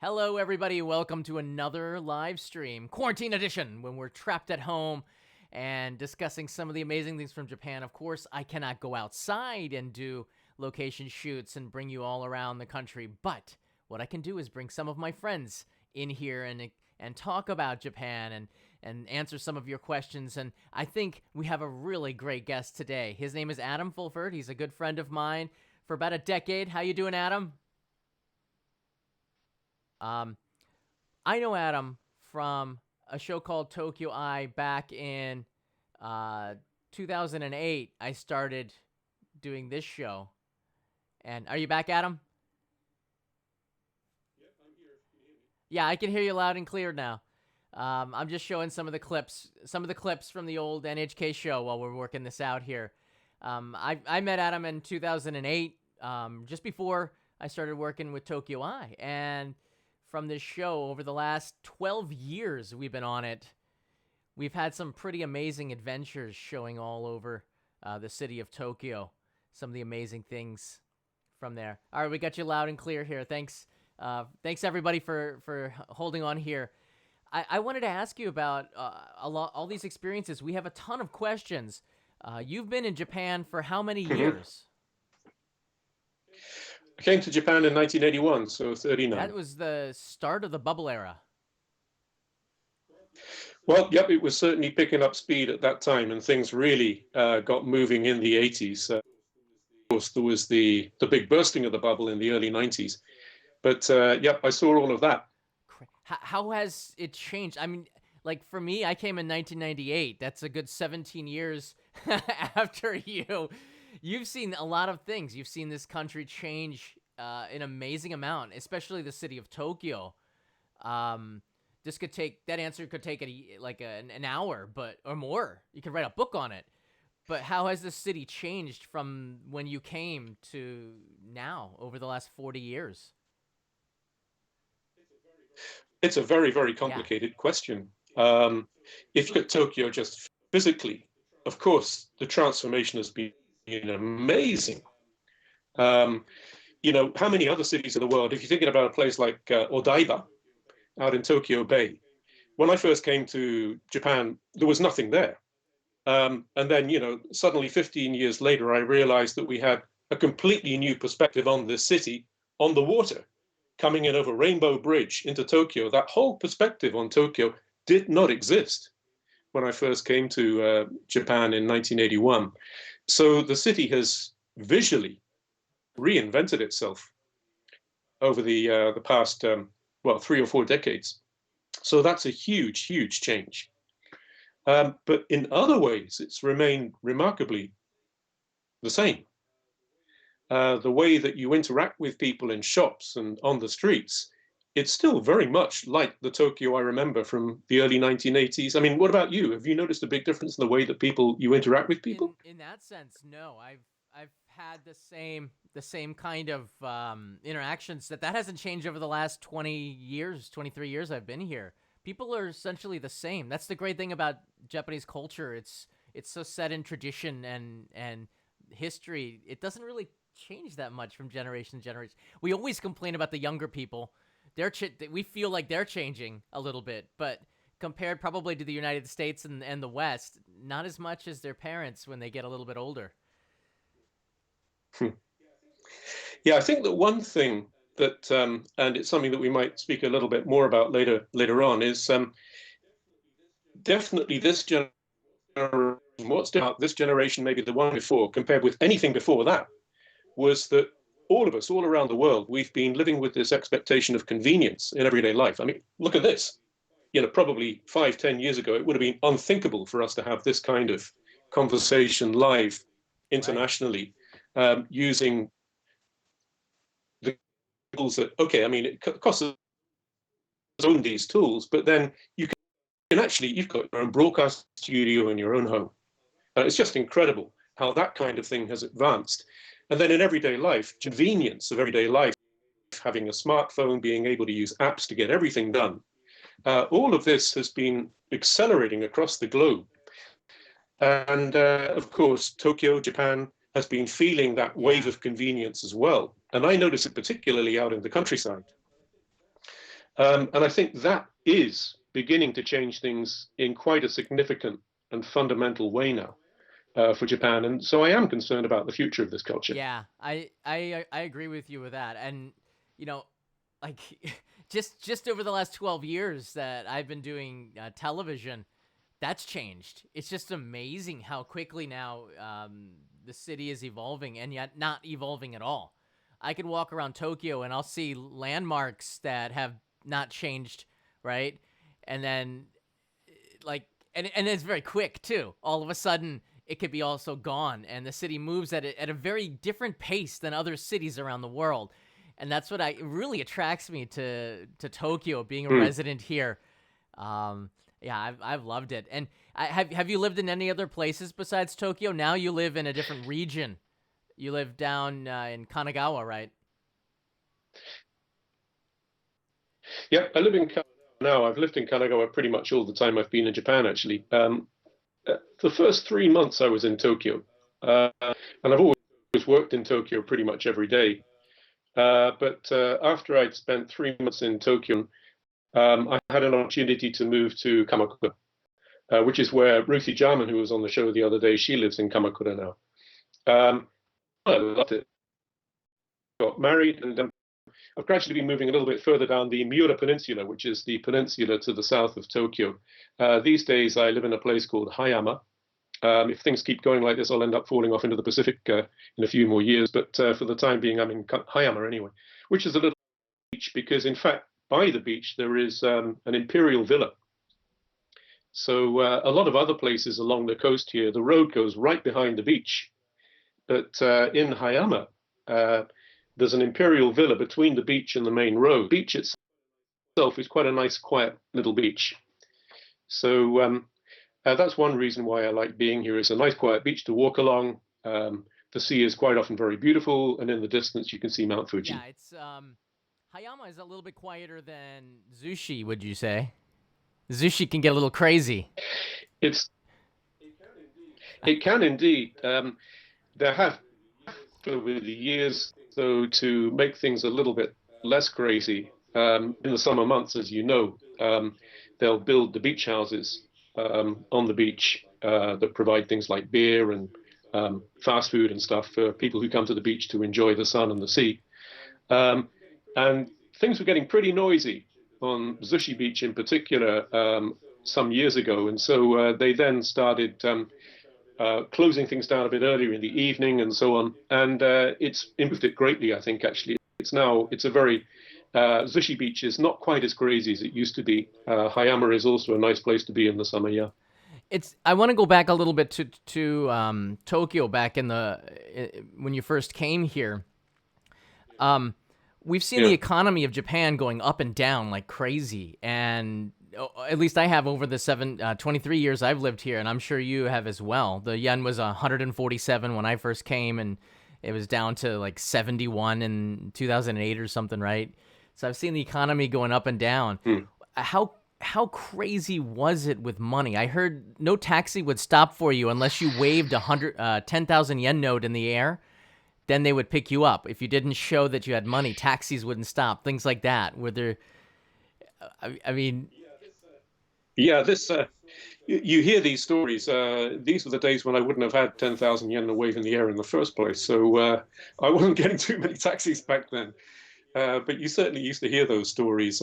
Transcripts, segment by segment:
Hello, everybody. Welcome to another live stream, quarantine edition, when we're trapped at home and discussing some of the amazing things from Japan. Of course, I cannot go outside and do location shoots and bring you all around the country, but what I can do is bring some of my friends in here and talk about Japan and answer some of your questions. And I think we have a really great guest today. His name is Adam Fulford. He's a good friend of mine for about a decade. How you doing, Adam? Um, I know Adam from a show called Tokyo Eye back in uh, 2008. I started doing this show. And are you back, Adam? Yeah, I can hear you loud and clear now. I'm just showing some of the clips from the old NHK show while we're working this out here. I met Adam in 2008, just before I started working with Tokyo Eye, and from this show over the last 12 years we've been on it. We've had some pretty amazing adventures showing all over the city of Tokyo. Some of the amazing things from there. All right, we got you loud and clear here. Thanks everybody for holding on here. I wanted to ask you about all these experiences. We have a ton of questions. You've been in Japan for how many Mhm. years? I came to Japan in 1981, so That 39. was the start of the bubble era. Well, yep, it was certainly picking up speed at that time, and things really got moving in the 80s. Of course, there was the big bursting of the bubble in the early 90s. But yep, I saw all of that. How has it changed? I mean, like for me, I came in 1998. That's a good 17 years after you. You've seen a lot of things. You've seen this country change an amazing amount, especially the city of Tokyo. Um, this could take that answer could take an hour, but or more. You could write a book on it. But how has the city changed from when you came to now over the last 40 years? It's a very, very Yeah. complicated question. If you look at Tokyo just physically, of course, the transformation has been amazing. Um, how many other cities in the world, if you're thinking about a place like Odaiba out in Tokyo Bay, when I first came to Japan, there was nothing there. And then, suddenly 15 years later, I realized that we had a completely new perspective on this city on the water, coming in over Rainbow Bridge into Tokyo. That whole perspective on Tokyo did not exist when I first came to Japan in 1981. So the city has visually reinvented itself over the past, 3 or 4 decades. So that's a huge, huge change. But in other ways, it's remained remarkably the same. The way that you interact with people in shops and on the streets, it's still very much like the Tokyo I remember from the early 1980s. I mean, what about you? Have you noticed a big difference in the way that you interact with people? In that sense, no. I've had the same kind of interactions that hasn't changed over the last 20 years, 23 years I've been here. People are essentially the same. That's the great thing about Japanese culture. It's so set in tradition and history. It doesn't really change that much from generation to generation. We always complain about the younger people. We feel like they're changing a little bit, but compared probably to the United States and the West, not as much as their parents when they get a little bit older. Yeah, I think that one thing that, and it's something that we might speak a little bit more about later on, is definitely this generation. What's about this generation, maybe the one before, compared with anything before that, was that all of us, all around the world, we've been living with this expectation of convenience in everyday life. I mean, look at this. Probably 5, 10 years ago, it would have been unthinkable for us to have this kind of conversation live Right. internationally using the tools that, okay, I mean, it costs us own these tools, but then you've got your own broadcast studio in your own home. It's just incredible how that kind of thing has advanced. And then in everyday life, convenience of everyday life, having a smartphone, being able to use apps to get everything done, all of this has been accelerating across the globe. And of course, Tokyo, Japan, has been feeling that wave Yeah. of convenience as well. And I notice it particularly out in the countryside. And I think that is beginning to change things in quite a significant and fundamental way now for Japan. And so I am concerned about the future of this culture. Yeah, I agree with you with that. And you know, like just over the last 12 years that I've been doing television, that's changed. It's just amazing how quickly now the city is evolving, and yet not evolving at all. I could walk around Tokyo and I'll see landmarks that have not changed, right? And then like and it's very quick too. All of a sudden it could be also gone, and the city moves at a very different pace than other cities around the world. And that's what it really attracts me to Tokyo, being a Mm. resident here. Yeah, I've loved it. And have you lived in any other places besides Tokyo? Now you live in a different region. You live down in Kanagawa, right? Yep, I live in Kanagawa now. I've lived in Kanagawa pretty much all the time I've been in Japan, actually. The first 3 months I was in Tokyo, and I've always worked in Tokyo pretty much every day. But after I'd spent 3 months in Tokyo, I had an opportunity to move to Kamakura, which is where Ruthie Jarman, who was on the show the other day, she lives in Kamakura now. I loved it. Got married, and I've gradually been moving a little bit further down the Miura Peninsula, which is the peninsula to the south of Tokyo. These days, I live in a place called Hayama. If things keep going like this, I'll end up falling off into the Pacific in a few more years. But for the time being, I'm in Hayama anyway, which is a little beach because, in fact, by the beach, there is an imperial villa. So a lot of other places along the coast here, the road goes right behind the beach. But in Hayama, uh, there's an imperial villa between the beach and the main road. The beach itself is quite a nice, quiet little beach. So that's one reason why I like being here. It's a nice, quiet beach to walk along. The sea is quite often very beautiful, and in the distance you can see Mount Yeah, Fuji. it's Hayama is a little bit quieter than Zushi, would you say? Zushi can get a little crazy. It's it can indeed. There have over the years, though, to make things a little bit less crazy. In the summer months, as you know, they'll build the beach houses on the beach that provide things like beer and fast food and stuff for people who come to the beach to enjoy the sun and the sea. Um, and things were getting pretty noisy on Zushi Beach in particular some years ago. And so they then started closing things down a bit earlier in the evening and so on. And it's improved it greatly, I think, actually. It's a very, Zushi Beach is not quite as crazy as it used to be. Hayama is also a nice place to be in the summer, yeah. I want to go back a little bit to Tokyo back in when you first came here. We've seen the Yeah. economy of Japan going up and down like crazy, and at least I have over the 23 years I've lived here, and I'm sure you have as well. The yen was 147 when I first came, and it was down to like 71 in 2008 or something, right? So I've seen the economy going up and down. Hmm. How crazy was it with money? I heard no taxi would stop for you unless you waved 10,000 yen note in the air. Then they would pick you up. If you didn't show that you had money, taxis wouldn't stop. Things like that. Were there? I mean, Yeah, you hear these stories. These were the days when I wouldn't have had 10,000 yen to wave in the air in the first place. So I wasn't getting too many taxis back then. But you certainly used to hear those stories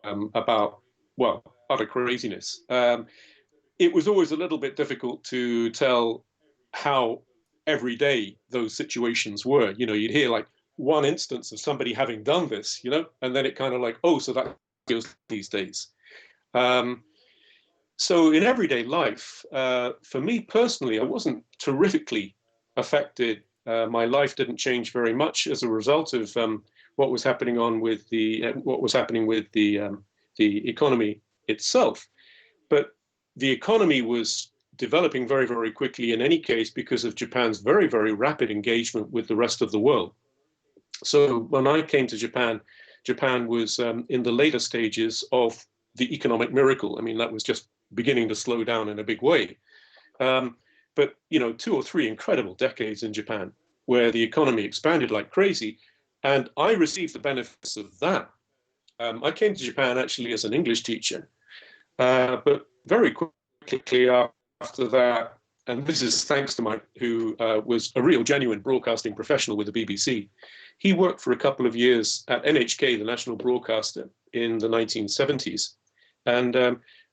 about, well, utter craziness. It was always a little bit difficult to tell how every day those situations were. You'd hear like one instance of somebody having done this, and then it kind of like, oh, so that goes these days. Um, so in everyday life, for me personally, I wasn't terrifically affected. My life didn't change very much as a result of what was happening with the economy itself. But the economy was developing very, very quickly in any case because of Japan's very, very rapid engagement with the rest of the world. So when I came to Japan, Japan was in the later stages of the economic miracle. I mean, that was just beginning to slow down in a big way. But 2 or 3 incredible decades in Japan where the economy expanded like crazy, and I received the benefits of that. I came to Japan actually as an English teacher, but very quickly after that, and this is thanks to Mike, who was a real genuine broadcasting professional with the BBC. He worked for a couple of years at NHK, the national broadcaster, in the 1970s. And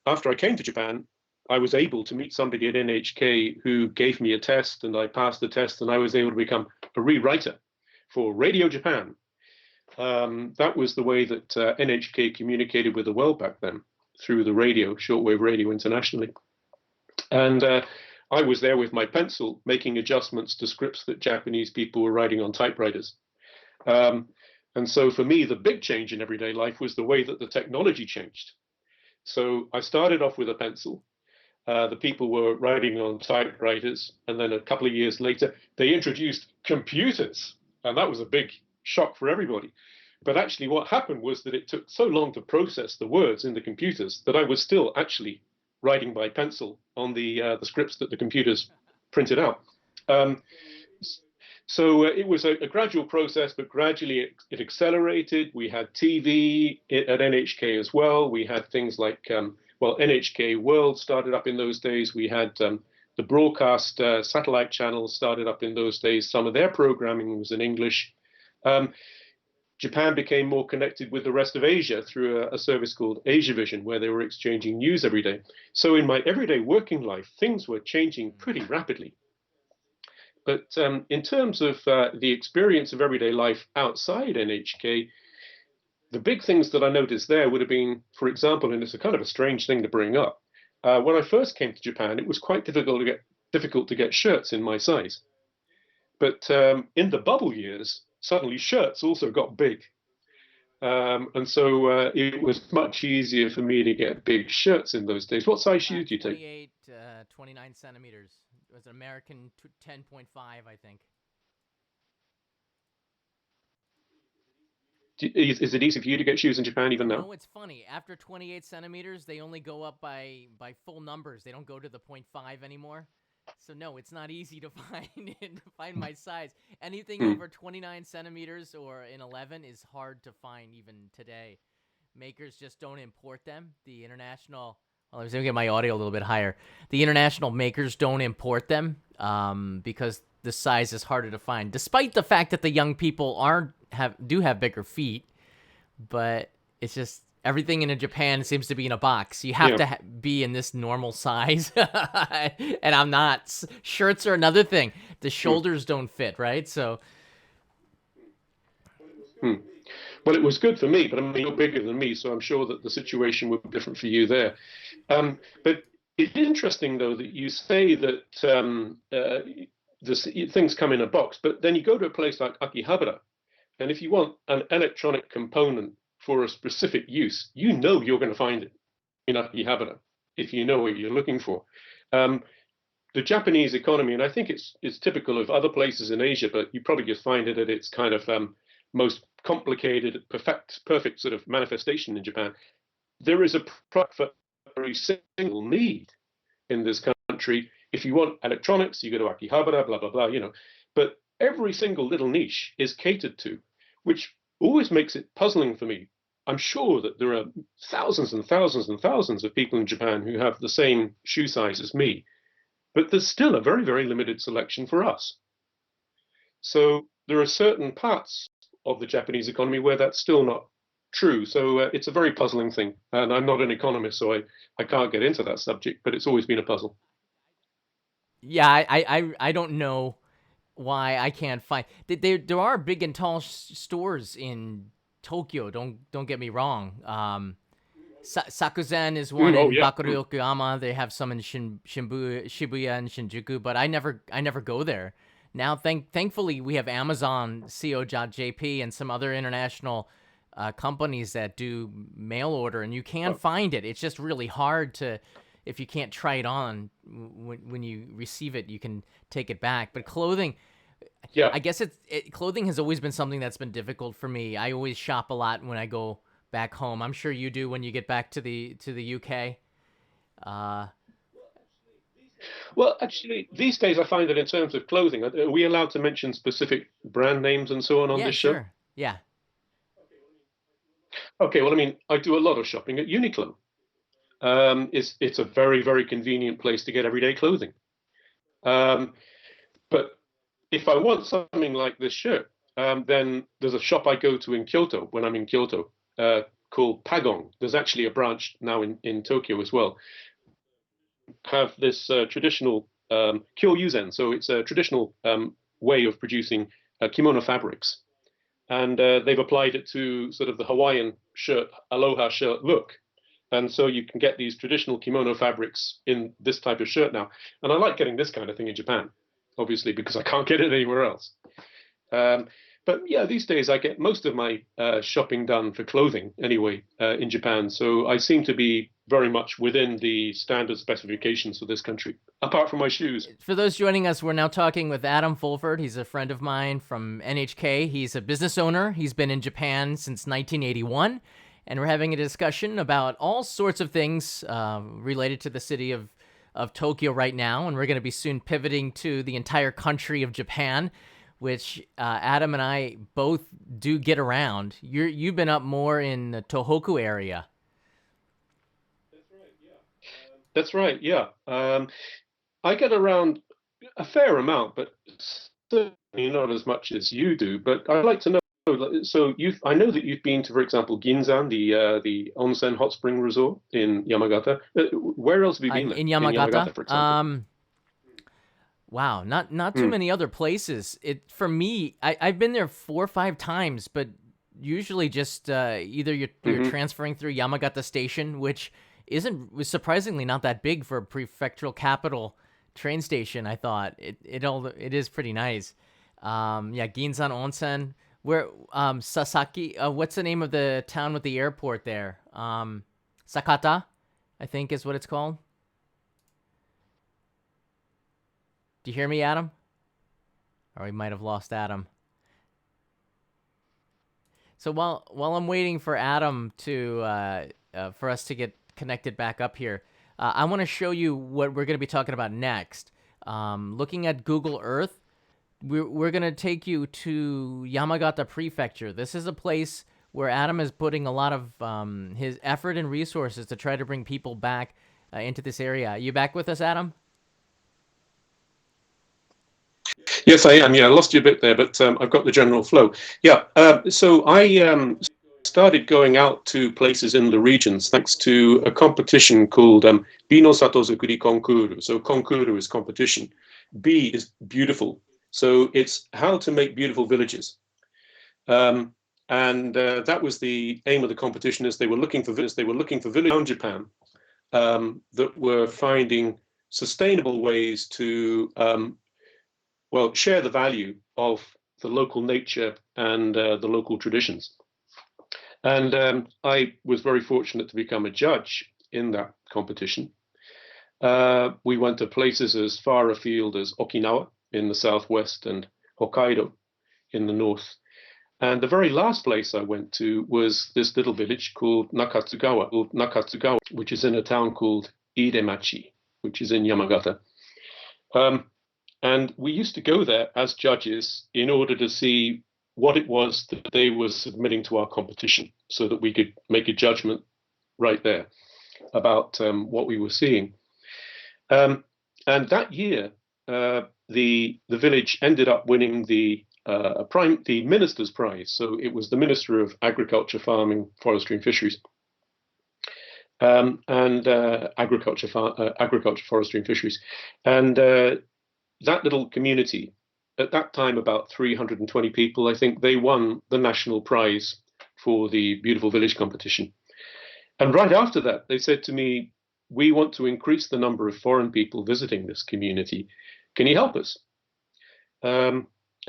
after I came to Japan, I was able to meet somebody at NHK who gave me a test, and I passed the test, and I was able to become a rewriter for Radio Japan. That was the way that NHK communicated with the world back then, through the radio, shortwave radio internationally. And I was there with my pencil making adjustments to scripts that Japanese people were writing on typewriters. And so for me, the big change in everyday life was the way that the technology changed. So I started off with a pencil. The people were writing on typewriters. And then a couple of years later, they introduced computers. And that was a big shock for everybody. But actually, what happened was that it took so long to process the words in the computers that I was still actually writing by pencil on the scripts that the computers printed out. Um, so it was a gradual process, but gradually it accelerated. We had TV at NHK as well. We had things like, well, NHK World started up in those days. We had the broadcast satellite channels started up in those days. Some of their programming was in English. Japan became more connected with the rest of Asia through a service called Asia Vision, where they were exchanging news every day. So in my everyday working life, things were changing pretty rapidly. But in terms of the experience of everyday life outside NHK, the big things that I noticed there would have been, for example, and it's a kind of a strange thing to bring up, when I first came to Japan, it was quite difficult to get shirts in my size. But in the bubble years, suddenly shirts also got big. And so it was much easier for me to get big shirts in those days. What size shoes do you take? 28, 29 centimeters. It was an American 10.5, I think. Is it easy for you to get shoes in Japan even You now? know, it's funny. After 28 centimeters, they only go up by full numbers. They don't go to the 0.5 anymore. So no, it's not easy to find to find my size. Anything Hmm. over 29 centimeters or an 11 is hard to find even today. Makers just don't import them. The international, well, I was gonna get my audio a little bit higher. The international makers don't import them because the size is harder to find, despite the fact that the young people do have bigger feet. But it's just everything in Japan seems to be in a box. You have Yeah. to be in this normal size, and I'm not. Shirts are another thing. The Hmm. shoulders don't fit, right? So Hmm. Well, it was good for me, but I mean, you're bigger than me, so I'm sure that the situation would be different for you there. But it's interesting, though, that you say that things come in a box, but then you go to a place like Akihabara, and if you want an electronic component for a specific use, you know you're going to find it in Akihabara if you know what you're looking for. Um, the Japanese economy, and I think it's typical of other places in Asia, but you probably just find it at its kind of most complicated, perfect sort of manifestation in Japan. There is a product for every single need in this country. If you want electronics, you go to Akihabara, blah blah blah, you know. But every single little niche is catered to, which always makes it puzzling for me. I'm sure that there are thousands and thousands and thousands of people in Japan who have the same shoe size as me, but there's still a very, very limited selection for us. So there are certain parts of the Japanese economy where that's still not true. So it's a very puzzling thing. And I'm not an economist, so I can't get into that subject, but it's always been a puzzle. yeah, I don't know why I can't find. There are big and tall stores in Tokyo. Don't get me wrong. Sakuzen is one Oh, in yeah. Bakuro Yokoyama. They have some in Shibuya and Shinjuku, but I never go there. Now, thankfully, we have Amazon Co.jp and some other international companies that do mail order, and you can Oh, find it. It's just really hard to, if you can't try it on when you receive it, you can take it back. But clothing, yeah. I guess clothing has always been something that's been difficult for me. I always shop a lot when I go back home. I'm sure you do when you get back to the UK. Uh, Well, actually, these days I find that in terms of clothing, are we allowed to mention specific brand names and so on yeah, this show? sure. Yeah. Okay, well, I mean, I do a lot of shopping at Uniqlo. It's a very, very convenient place to get everyday clothing. Um, but if I want something like this shirt, then there's a shop I go to in Kyoto when I'm in Kyoto, called Pagong. There's actually a branch now in Tokyo as well. Have this traditional kyoryuzen, so it's a traditional way of producing kimono fabrics, and they've applied it to sort of the Hawaiian shirt, aloha shirt look. And so you can get these traditional kimono fabrics in this type of shirt now. And I like getting this kind of thing in Japan, obviously, because I can't get it anywhere else. Um, but yeah, these days I get most of my shopping done for clothing anyway in Japan. So I seem to be very much within the standard specifications for this country, apart from my shoes. For those joining us, we're now talking with Adam Fulford. He's a friend of mine from NHK. He's a business owner. He's been in Japan since 1981. And we're having a discussion about all sorts of things related to the city of Tokyo right now. And we're going to be soon pivoting to the entire country of Japan, which Adam and I both do get around. You've been up more in the Tohoku area. That's right, yeah. I get around a fair amount, but certainly not as much as you do. But I'd like to know. So I know that you've been to, for example, Ginzan, the onsen hot spring resort in Yamagata. Where else have you been then? In In Yamagata. Yamagata, for example. Wow, not too Mm, many other places. It for me, I've been there 4 or 5 times, but usually just either you're hmm transferring through Yamagata Station, which was surprisingly not that big for a prefectural capital train station. I thought it is pretty nice. Yeah, Ginzan Onsen. Where Sasaki? What's the name of the town with the airport there? Sakata, I think is what it's called. Do you hear me, Adam? Or we might have lost Adam. So while I'm waiting for Adam to for us to get connected back up here, I want to show you what we're going to be talking about next. Looking at Google Earth, we're going to take you to Yamagata Prefecture. This is a place where Adam is putting a lot of his effort and resources to try to bring people back into this area. You back with us, Adam? Yes, I am. Yeah, I lost you a bit there, but I've got the general flow. Yeah. So I started going out to places in the regions thanks to a competition called Bino Satozukuri Konkuru. So Konkuru is competition. B is beautiful. So it's how to make beautiful villages. And that was the aim of the competition. Is they were looking for villages around Japan that were finding sustainable ways to well, share the value of the local nature and the local traditions. And I was very fortunate to become a judge in that competition. We went to places as far afield as Okinawa in the southwest and Hokkaido in the north. And the very last place I went to was this little village called Nakatsugawa, which is in a town called Idemachi, which is in Yamagata. Um, And we used to go there as judges in order to see what it was that they were submitting to our competition so that we could make a judgment right there about what we were seeing. And that year, the village ended up winning the minister's prize. So it was the Minister of Agriculture, Farming, Forestry and Fisheries. And agriculture, forestry, and fisheries, and that little community, at that time about 320 people, I think, they won the national prize for the Beautiful Village competition. And right after that, they said to me, we want to increase the number of foreign people visiting this community. Can you help us? And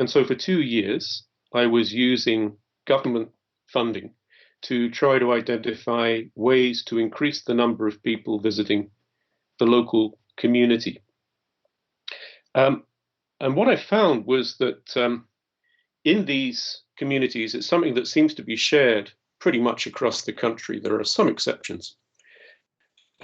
so for 2 years, I was using government funding to try to identify ways to increase the number of people visiting the local community. And what I found was that in these communities, it's something that seems to be shared pretty much across the country. There are some exceptions.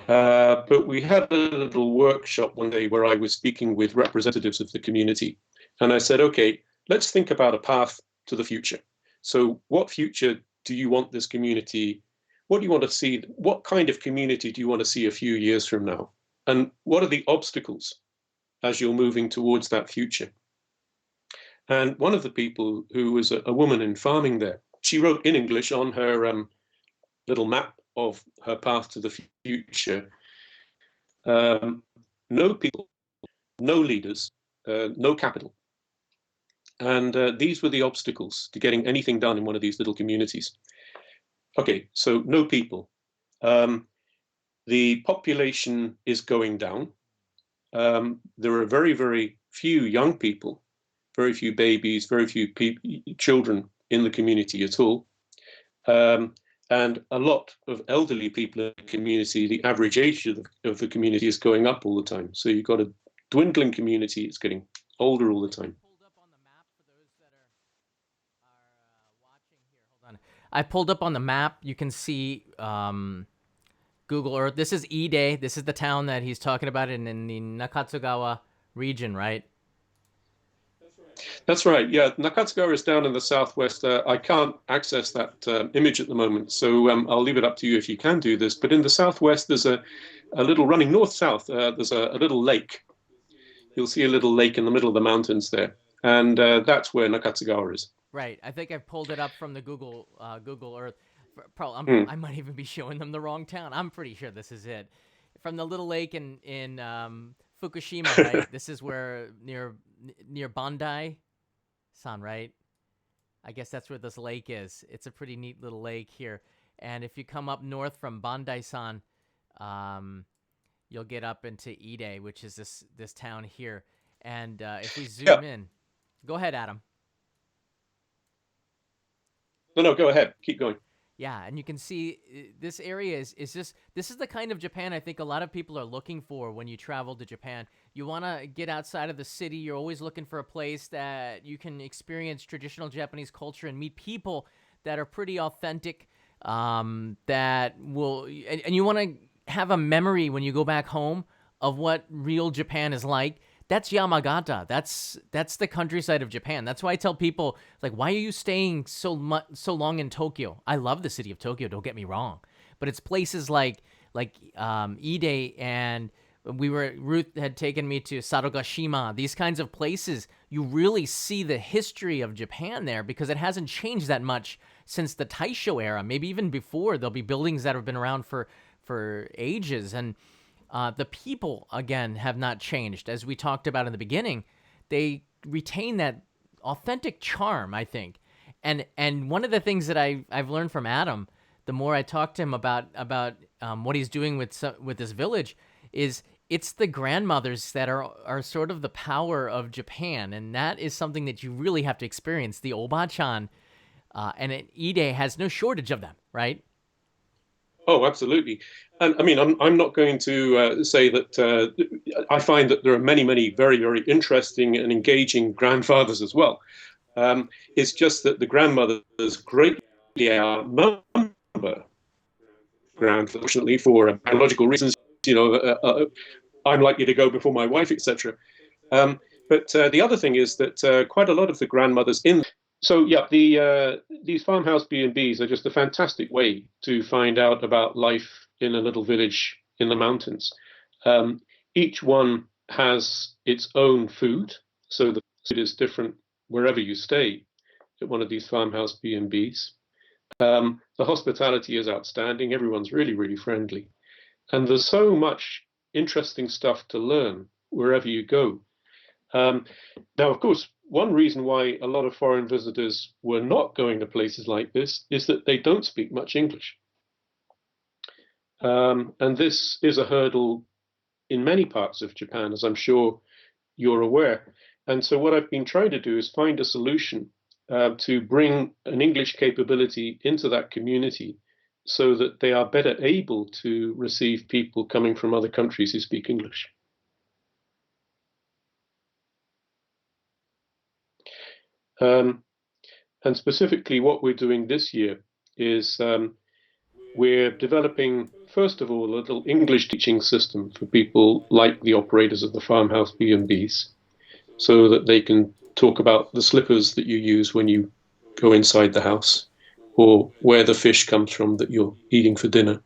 But we had a little workshop one day where I was speaking with representatives of the community. And I said, okay, let's think about a path to the future. So, what future do you want this community? What do you want to see? What kind of community do you want to see a few years from now? And what are the obstacles as you're moving towards that future? And one of the people who was a woman in farming there, she wrote in English on her little map of her path to the future, um, no people, no leaders, no capital. And these were the obstacles to getting anything done in one of these little communities. Okay, so no people. The population is going down. There are very, very few young people, very few babies, very few children in the community at all. And a lot of elderly people in the community. The average age of the community is going up all the time. So you've got a dwindling community. It's getting older all the time. Pulled up on the map for those that are watching here. Hold on. I pulled up on the map. You can see Google Earth. This is Ide. This is the town that he's talking about in the Nakatsugawa region, right? That's right. Yeah, Nakatsugawa is down in the southwest. I can't access that image at the moment, so I'll leave it up to you if you can do this. But in the southwest, there's a little running north-south. There's a little lake. You'll see a little lake in the middle of the mountains there, and that's where Nakatsugawa is. Right. I think I've pulled it up from the Google Earth. Hmm. I might even be showing them the wrong town. I'm pretty sure this is it. From the little lake in Fukushima, right? This is where near Bandai San, right? I guess that's where this lake is. It's a pretty neat little lake here. And if you come up north from Bandai San, you'll get up into Ide, which is this town here. And if we Yeah. zoom in, go ahead, Adam. No, go ahead. Keep going. Yeah, and you can see this area is just this is the kind of Japan I think a lot of people are looking for when you travel to Japan. You want to get outside of the city. You're always looking for a place that you can experience traditional Japanese culture and meet people that are pretty authentic. That will and you want to have a memory when you go back home of what real Japan is like. That's Yamagata. That's the countryside of Japan. That's why I tell people like, why are you staying so long in Tokyo? I love the city of Tokyo. Don't get me wrong, but it's places like Ide and Ruth had taken me to Sarogashima. These kinds of places, you really see the history of Japan there because it hasn't changed that much since the Taisho era. Maybe even before, there'll be buildings that have been around for ages and. The people, again, have not changed. As we talked about in the beginning, they retain that authentic charm, I think. And one of the things that I've learned from Adam, the more I talk to him about what he's doing with this village, is it's the grandmothers that are sort of the power of Japan, and that is something that you really have to experience. The Obachan, and Ide has no shortage of them, right? Oh, absolutely. And I mean, I'm not going to say that I find that there are many, many very, very interesting and engaging grandfathers as well. It's just that the grandmothers greatly outnumber unfortunately, for biological reasons. You know, I'm likely to go before my wife, etc. But the other thing is that quite a lot of the grandmothers in so yeah, these farmhouse B&Bs are just a fantastic way to find out about life in a little village in the mountains. Each one has its own food, so the food is different wherever you stay at one of these farmhouse B&Bs. The hospitality is outstanding. Everyone's really, really friendly. And there's so much interesting stuff to learn wherever you go. Now, of course, one reason why a lot of foreign visitors were not going to places like this is that they don't speak much English. And this is a hurdle in many parts of Japan, as I'm sure you're aware. And so what I've been trying to do is find a solution to bring an English capability into that community so that they are better able to receive people coming from other countries who speak English. And specifically, what we're doing this year is we're developing, first of all, a little English teaching system for people like the operators of the farmhouse B&Bs, so that they can talk about the slippers that you use when you go inside the house, or where the fish comes from that you're eating for dinner.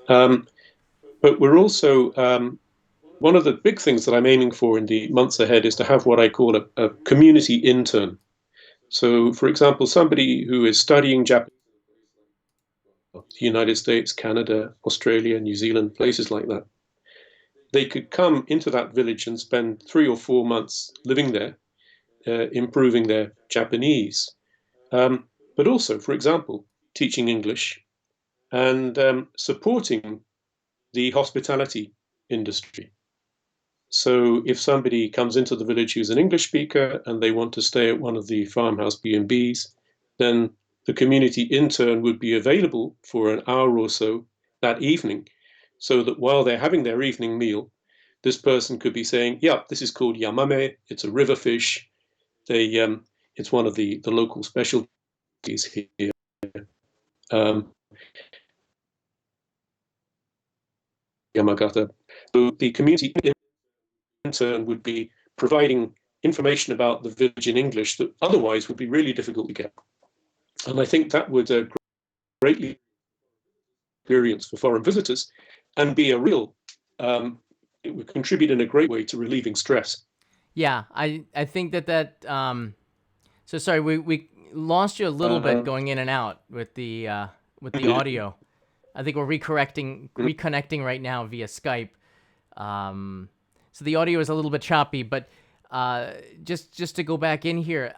But we're also one of the big things that I'm aiming for in the months ahead is to have what I call a community intern. So, for example, somebody who is studying Japanese, the United States, Canada, Australia, New Zealand, places like that, they could come into that village and spend 3 or 4 months living there, improving their Japanese, but also, for example, teaching English and supporting the hospitality industry. So if somebody comes into the village who's an English speaker and they want to stay at one of the farmhouse B&Bs, then the community intern would be available for an hour or so that evening, so that while they're having their evening meal, this person could be saying, yeah, this is called yamame, it's a river fish. It's one of the local specialties here. Um, Yamagata. So the community intern would be providing information about the village in English that otherwise would be really difficult to get. And I think that would greatly experience for foreign visitors and be a real, it would contribute in a great way to relieving stress. Yeah, I think so sorry, we lost you a little bit going in and out with the audio. I think we're reconnecting right now via Skype. So the audio is a little bit choppy, but just to go back in here,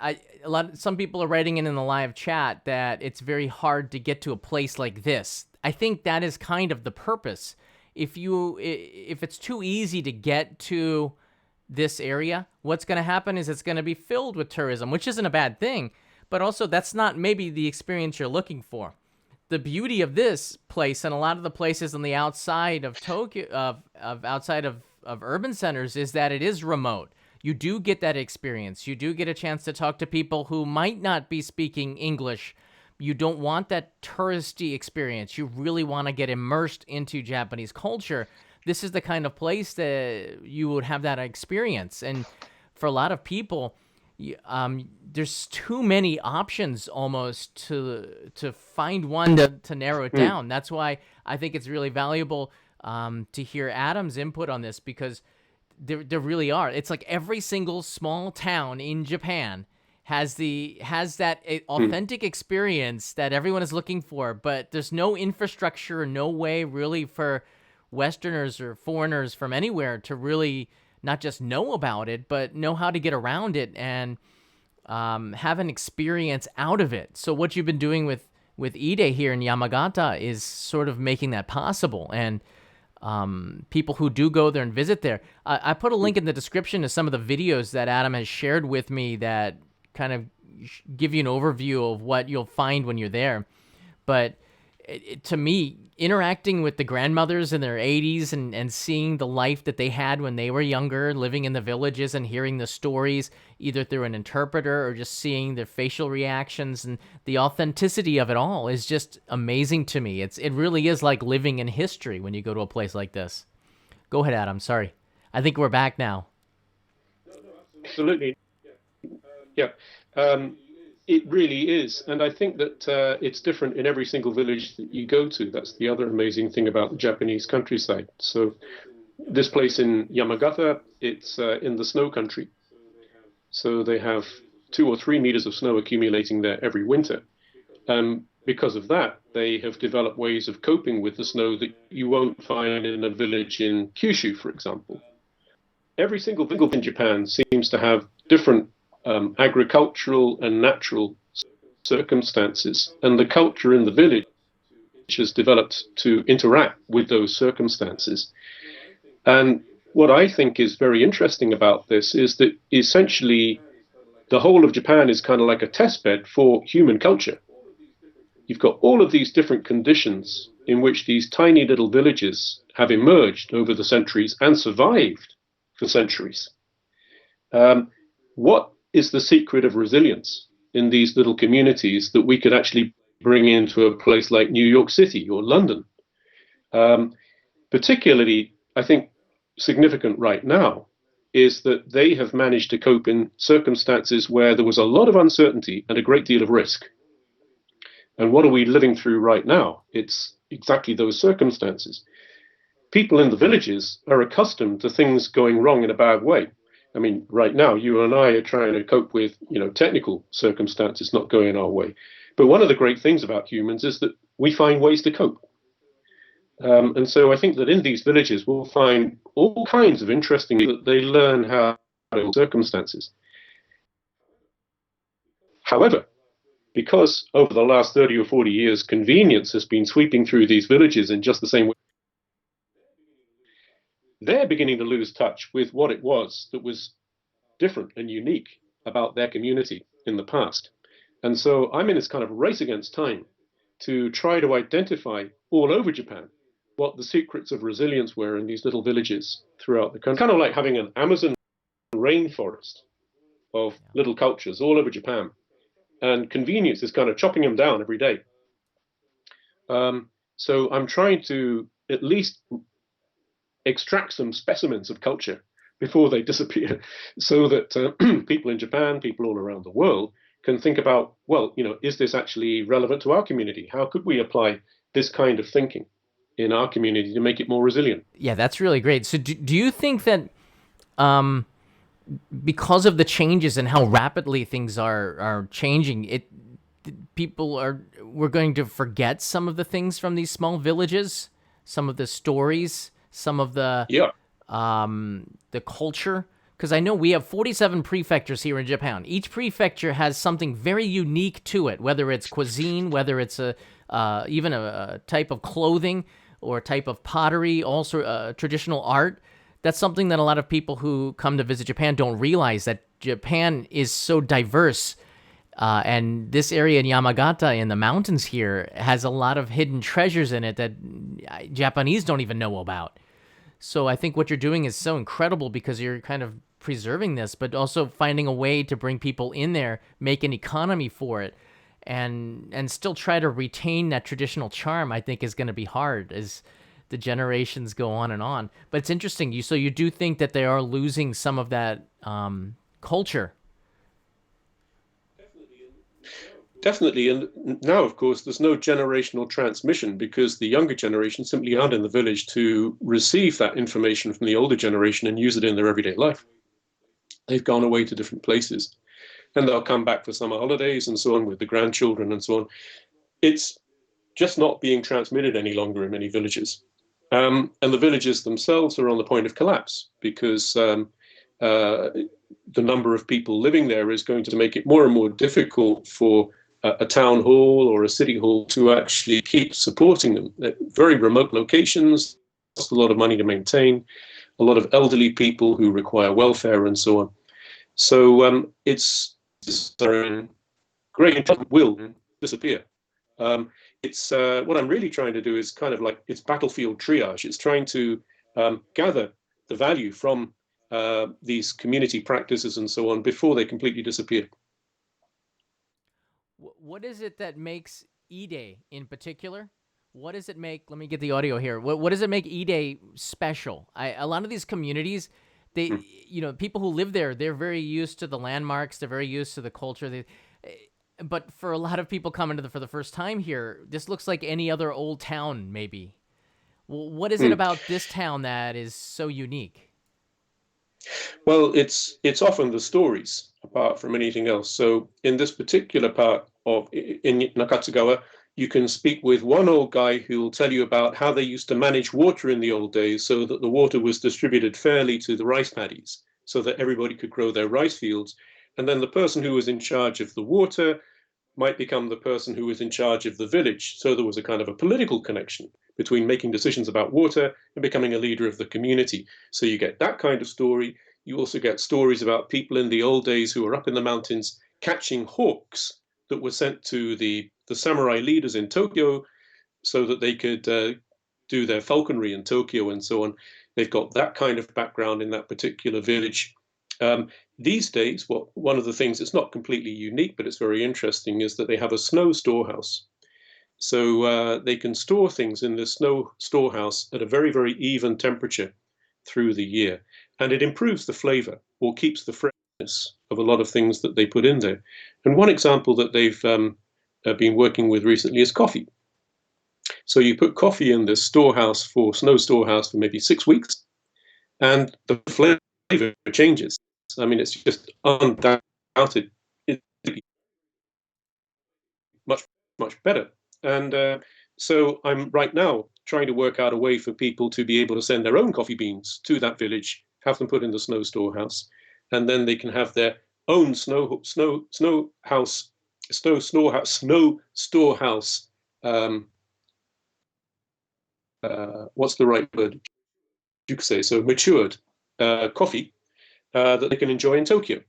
some people are writing in the live chat that it's very hard to get to a place like this. I think that is kind of the purpose. If it's too easy to get to this area, what's going to happen is it's going to be filled with tourism, which isn't a bad thing, but also that's not maybe the experience you're looking for. The beauty of this place and a lot of the places on the outside of Tokyo, outside of urban centers, is that it is remote. You do get that experience. You do get a chance to talk to people who might not be speaking English. You don't want that touristy experience. You really want to get immersed into Japanese culture. This is the kind of place that you would have that experience. And for a lot of people, there's too many options almost to find one to narrow it down. That's why I think it's really valuable to hear Adam's input on this, because there really are. It's like every single small town in Japan has that authentic experience that everyone is looking for, but there's no infrastructure, no way really for Westerners or foreigners from anywhere to really not just know about it, but know how to get around it and have an experience out of it. So what you've been doing with Ide here in Yamagata is sort of making that possible. And people who do go there and visit there, I put a link in the description to some of the videos that Adam has shared with me that kind of give you an overview of what you'll find when you're there. But to me, interacting with the grandmothers in their 80s and seeing the life that they had when they were younger, living in the villages and hearing the stories, either through an interpreter or just seeing their facial reactions, and the authenticity of it all is just amazing to me. It really is like living in history when you go to a place like this. Go ahead, Adam. Sorry. I think we're back now. Absolutely. Yeah. It really is. And I think that it's different in every single village that you go to. That's the other amazing thing about the Japanese countryside. So this place in Yamagata, it's in the snow country. So they have 2 or 3 meters of snow accumulating there every winter. Because of that, they have developed ways of coping with the snow that you won't find in a village in Kyushu, for example. Every single village in Japan seems to have different agricultural and natural circumstances, and the culture in the village has developed to interact with those circumstances. And what I think is very interesting about this is that essentially the whole of Japan is kind of like a testbed for human culture. You've got all of these different conditions in which these tiny little villages have emerged over the centuries and survived for centuries. What is the secret of resilience in these little communities that we could actually bring into a place like New York City or London? Particularly, I think, significant right now is that they have managed to cope in circumstances where there was a lot of uncertainty and a great deal of risk. And what are we living through right now? It's exactly those circumstances. People in the villages are accustomed to things going wrong in a bad way. I mean, right now, you and I are trying to cope with, technical circumstances not going our way. But one of the great things about humans is that we find ways to cope. And so I think that in these villages, we'll find all kinds of interesting that they learn how to circumstances. However, because over the last 30 or 40 years, convenience has been sweeping through these villages in just the same way, they're beginning to lose touch with what it was that was different and unique about their community in the past. And so I'm in this kind of race against time to try to identify all over Japan what the secrets of resilience were in these little villages throughout the country. Kind of like having an Amazon rainforest of little cultures all over Japan. And convenience is kind of chopping them down every day. So I'm trying to at least extract some specimens of culture before they disappear, so that people in Japan, people all around the world, can think about, well, is this actually relevant to our community? How could we apply this kind of thinking in our community to make it more resilient? Yeah, that's really great. So do you think that um, because of the changes and how rapidly things are changing, we're going to forget some of the things from these small villages, some of the stories, some of Yeah, the culture? Because I know we have 47 prefectures here in Japan. Each prefecture has something very unique to it, whether it's cuisine, whether it's even a type of clothing or a type of pottery, also traditional art. That's something that a lot of people who come to visit Japan don't realize, that Japan is so diverse. And this area in Yamagata in the mountains here has a lot of hidden treasures in it that Japanese don't even know about. So I think what you're doing is so incredible, because you're kind of preserving this, but also finding a way to bring people in there, make an economy for it, and still try to retain that traditional charm. I think is going to be hard as the generations go on and on. But it's interesting. You do think that they are losing some of that culture? definitely. And now, of course, there's no generational transmission because the younger generation simply aren't in the village to receive that information from the older generation and use it in their everyday life. They've gone away to different places, and they'll come back for summer holidays and so on with the grandchildren and so on. It's just not being transmitted any longer in many villages. And the villages themselves are on the point of collapse because the number of people living there is going to make it more and more difficult for a town hall or a city hall to actually keep supporting them. They're very remote locations, cost a lot of money to maintain, a lot of elderly people who require welfare and so on. So it's great will disappear. It's what I'm really trying to do is kind of like it's battlefield triage. It's trying to gather the value from these community practices and so on before they completely disappear. What is it that makes E-Day in particular? What does it make? Let me get the audio here. What does it make E-Day special? A lot of these communities, they, Mm. people who live there, they're very used to the landmarks. They're very used to the culture. But for a lot of people coming for the first time here, this looks like any other old town, maybe. What is it Mm. about this town that is so unique? Well, it's often the stories apart from anything else. So in this particular part of in Nakatsugawa, you can speak with one old guy who will tell you about how they used to manage water in the old days so that the water was distributed fairly to the rice paddies so that everybody could grow their rice fields. And then the person who was in charge of the water might become the person who was in charge of the village. So there was a kind of a political connection between making decisions about water and becoming a leader of the community. So you get that kind of story. You also get stories about people in the old days who were up in the mountains catching hawks that were sent to the samurai leaders in Tokyo so that they could do their falconry in Tokyo and so on. They've got that kind of background in that particular village. These days, one of the things that's not completely unique, but it's very interesting, is that they have a snow storehouse. So they can store things in the snow storehouse at a very, very even temperature through the year. And it improves the flavor or keeps the freshness of a lot of things that they put in there. And one example that they've been working with recently is coffee. So you put coffee in the snow storehouse for maybe 6 weeks, and the flavor changes. I mean, it's just undoubted, much much better. And so I'm right now trying to work out a way for people to be able to send their own coffee beans to that village, have them put in the snow storehouse, and then they can have their own snow storehouse. Um, what's the right word? You could say so matured coffee that they can enjoy in Tokyo.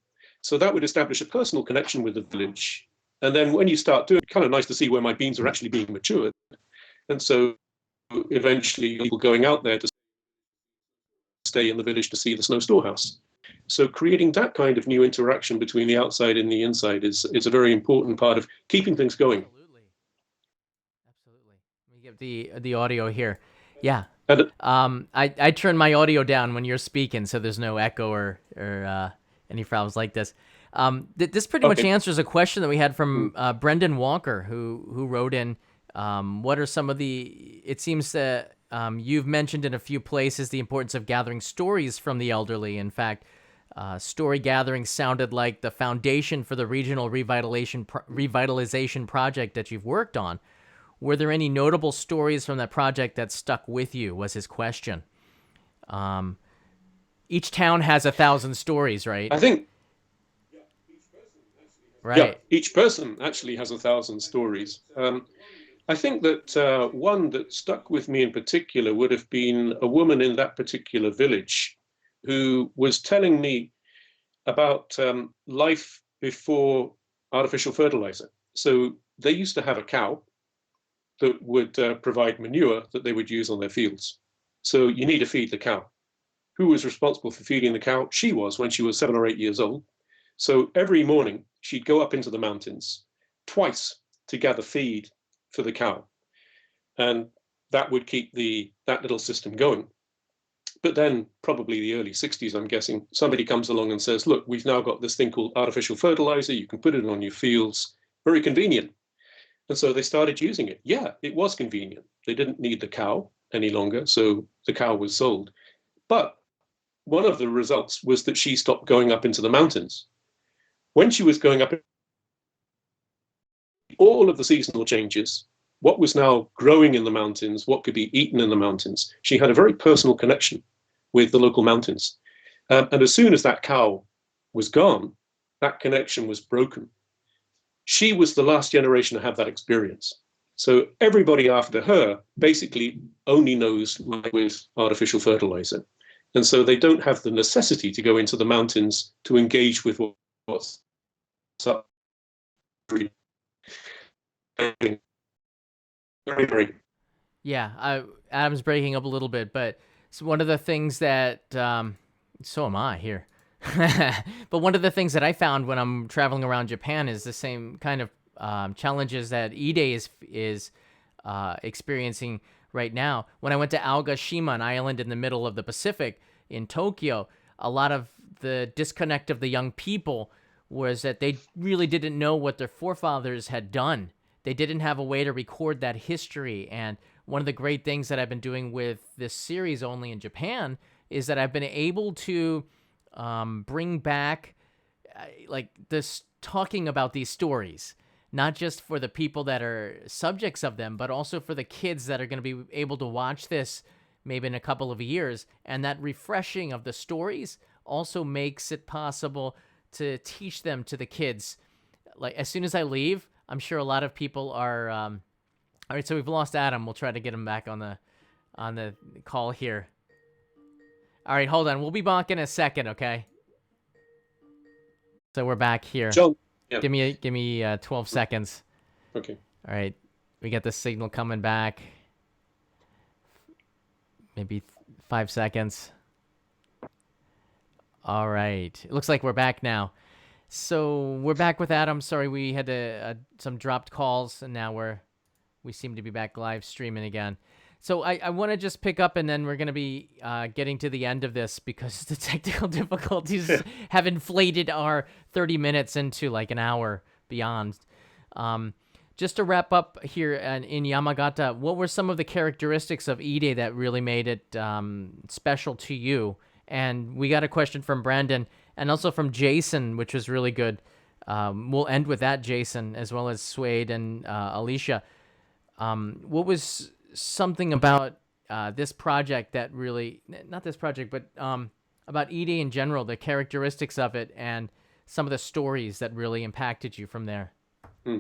So that would establish a personal connection with the village. And then when you start doing it, kind of nice to see where my beans are actually being matured. And so eventually people going out there to stay in the village to see the snow storehouse. So creating that kind of new interaction between the outside and the inside is a very important part of keeping things going. Absolutely. Let me get the audio here. Yeah. And I turn my audio down when you're speaking, so there's no echo or any problems like this. This pretty much okay, answers a question that we had from Brendan Walker, who wrote in. What are some of the? It seems that you've mentioned in a few places the importance of gathering stories from the elderly. In fact, story gathering sounded like the foundation for the regional revitalization project that you've worked on. Were there any notable stories from that project that stuck with you? Was his question. Each town has 1,000 stories, right? I think, yeah, Right. each person actually has 1,000 stories. I think that one that stuck with me in particular would have been a woman in that particular village who was telling me about life before artificial fertilizer. So they used to have a cow that would provide manure that they would use on their fields. So you need to feed the cow. Who was responsible for feeding the cow? She was when she was 7 or 8 years old. So every morning she'd go up into the mountains twice to gather feed for the cow. And that would keep that little system going. But then, probably the early 60s, I'm guessing, somebody comes along and says, look, we've now got this thing called artificial fertilizer. You can put it on your fields. Very convenient. And so they started using it. Yeah, it was convenient. They didn't need the cow any longer. So the cow was sold. But one of the results was that she stopped going up into the mountains. When she was going up, all of the seasonal changes, what was now growing in the mountains, what could be eaten in the mountains, she had a very personal connection with the local mountains. And as soon as that cow was gone, that connection was broken. She was the last generation to have that experience. So everybody after her basically only knows with artificial fertilizer. And so they don't have the necessity to go into the mountains to engage with what's up. Very, very. Yeah, Adam's breaking up a little bit, but it's one of the things that so am I here. But one of the things that I found when I'm traveling around Japan is the same kind of challenges that Ide is experiencing right now. When I went to Aogashima, an island in the middle of the Pacific in Tokyo, a lot of the disconnect of the young people was that they really didn't know what their forefathers had done. They didn't have a way to record that history. And one of the great things that I've been doing with this series only in Japan is that I've been able to bring back like this talking about these stories, not just for the people that are subjects of them, but also for the kids that are going to be able to watch this maybe in a couple of years. And that refreshing of the stories also makes it possible to teach them to the kids. Like as soon as I leave, I'm sure a lot of people are. All right, so we've lost Adam. We'll try to get him back on the call here. All right, hold on. We'll be back in a second, okay? So we're back here. John, yeah. Give me 12 seconds. Okay. All right, we got the signal coming back. Maybe 5 seconds. All right, it looks like we're back now. So we're back with Adam. Sorry, we had some dropped calls, and now we seem to be back live streaming again. So I want to just pick up, and then we're going to be getting to the end of this because the technical difficulties have inflated our 30 minutes into like an hour beyond. Just to wrap up here in Yamagata, what were some of the characteristics of Ide that really made it special to you? And we got a question from Brandon and also from Jason, which was really good. We'll end with that, Jason, as well as Suede and Alicia. What was something about this project that really, not this project, but about Ide in general, the characteristics of it, and some of the stories that really impacted you from there? Hmm.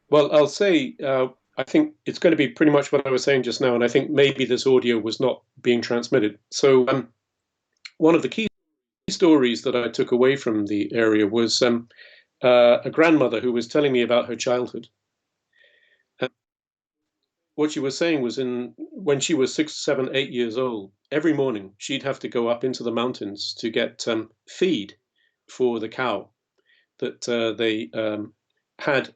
Well, I'll say I think it's going to be pretty much what I was saying just now, and I think maybe this audio was not being transmitted. So one of the key stories that I took away from the area was a grandmother who was telling me about her childhood. And what she was saying was, in when she was 6, 7, 8 years old, every morning she'd have to go up into the mountains to get feed for the cow that they had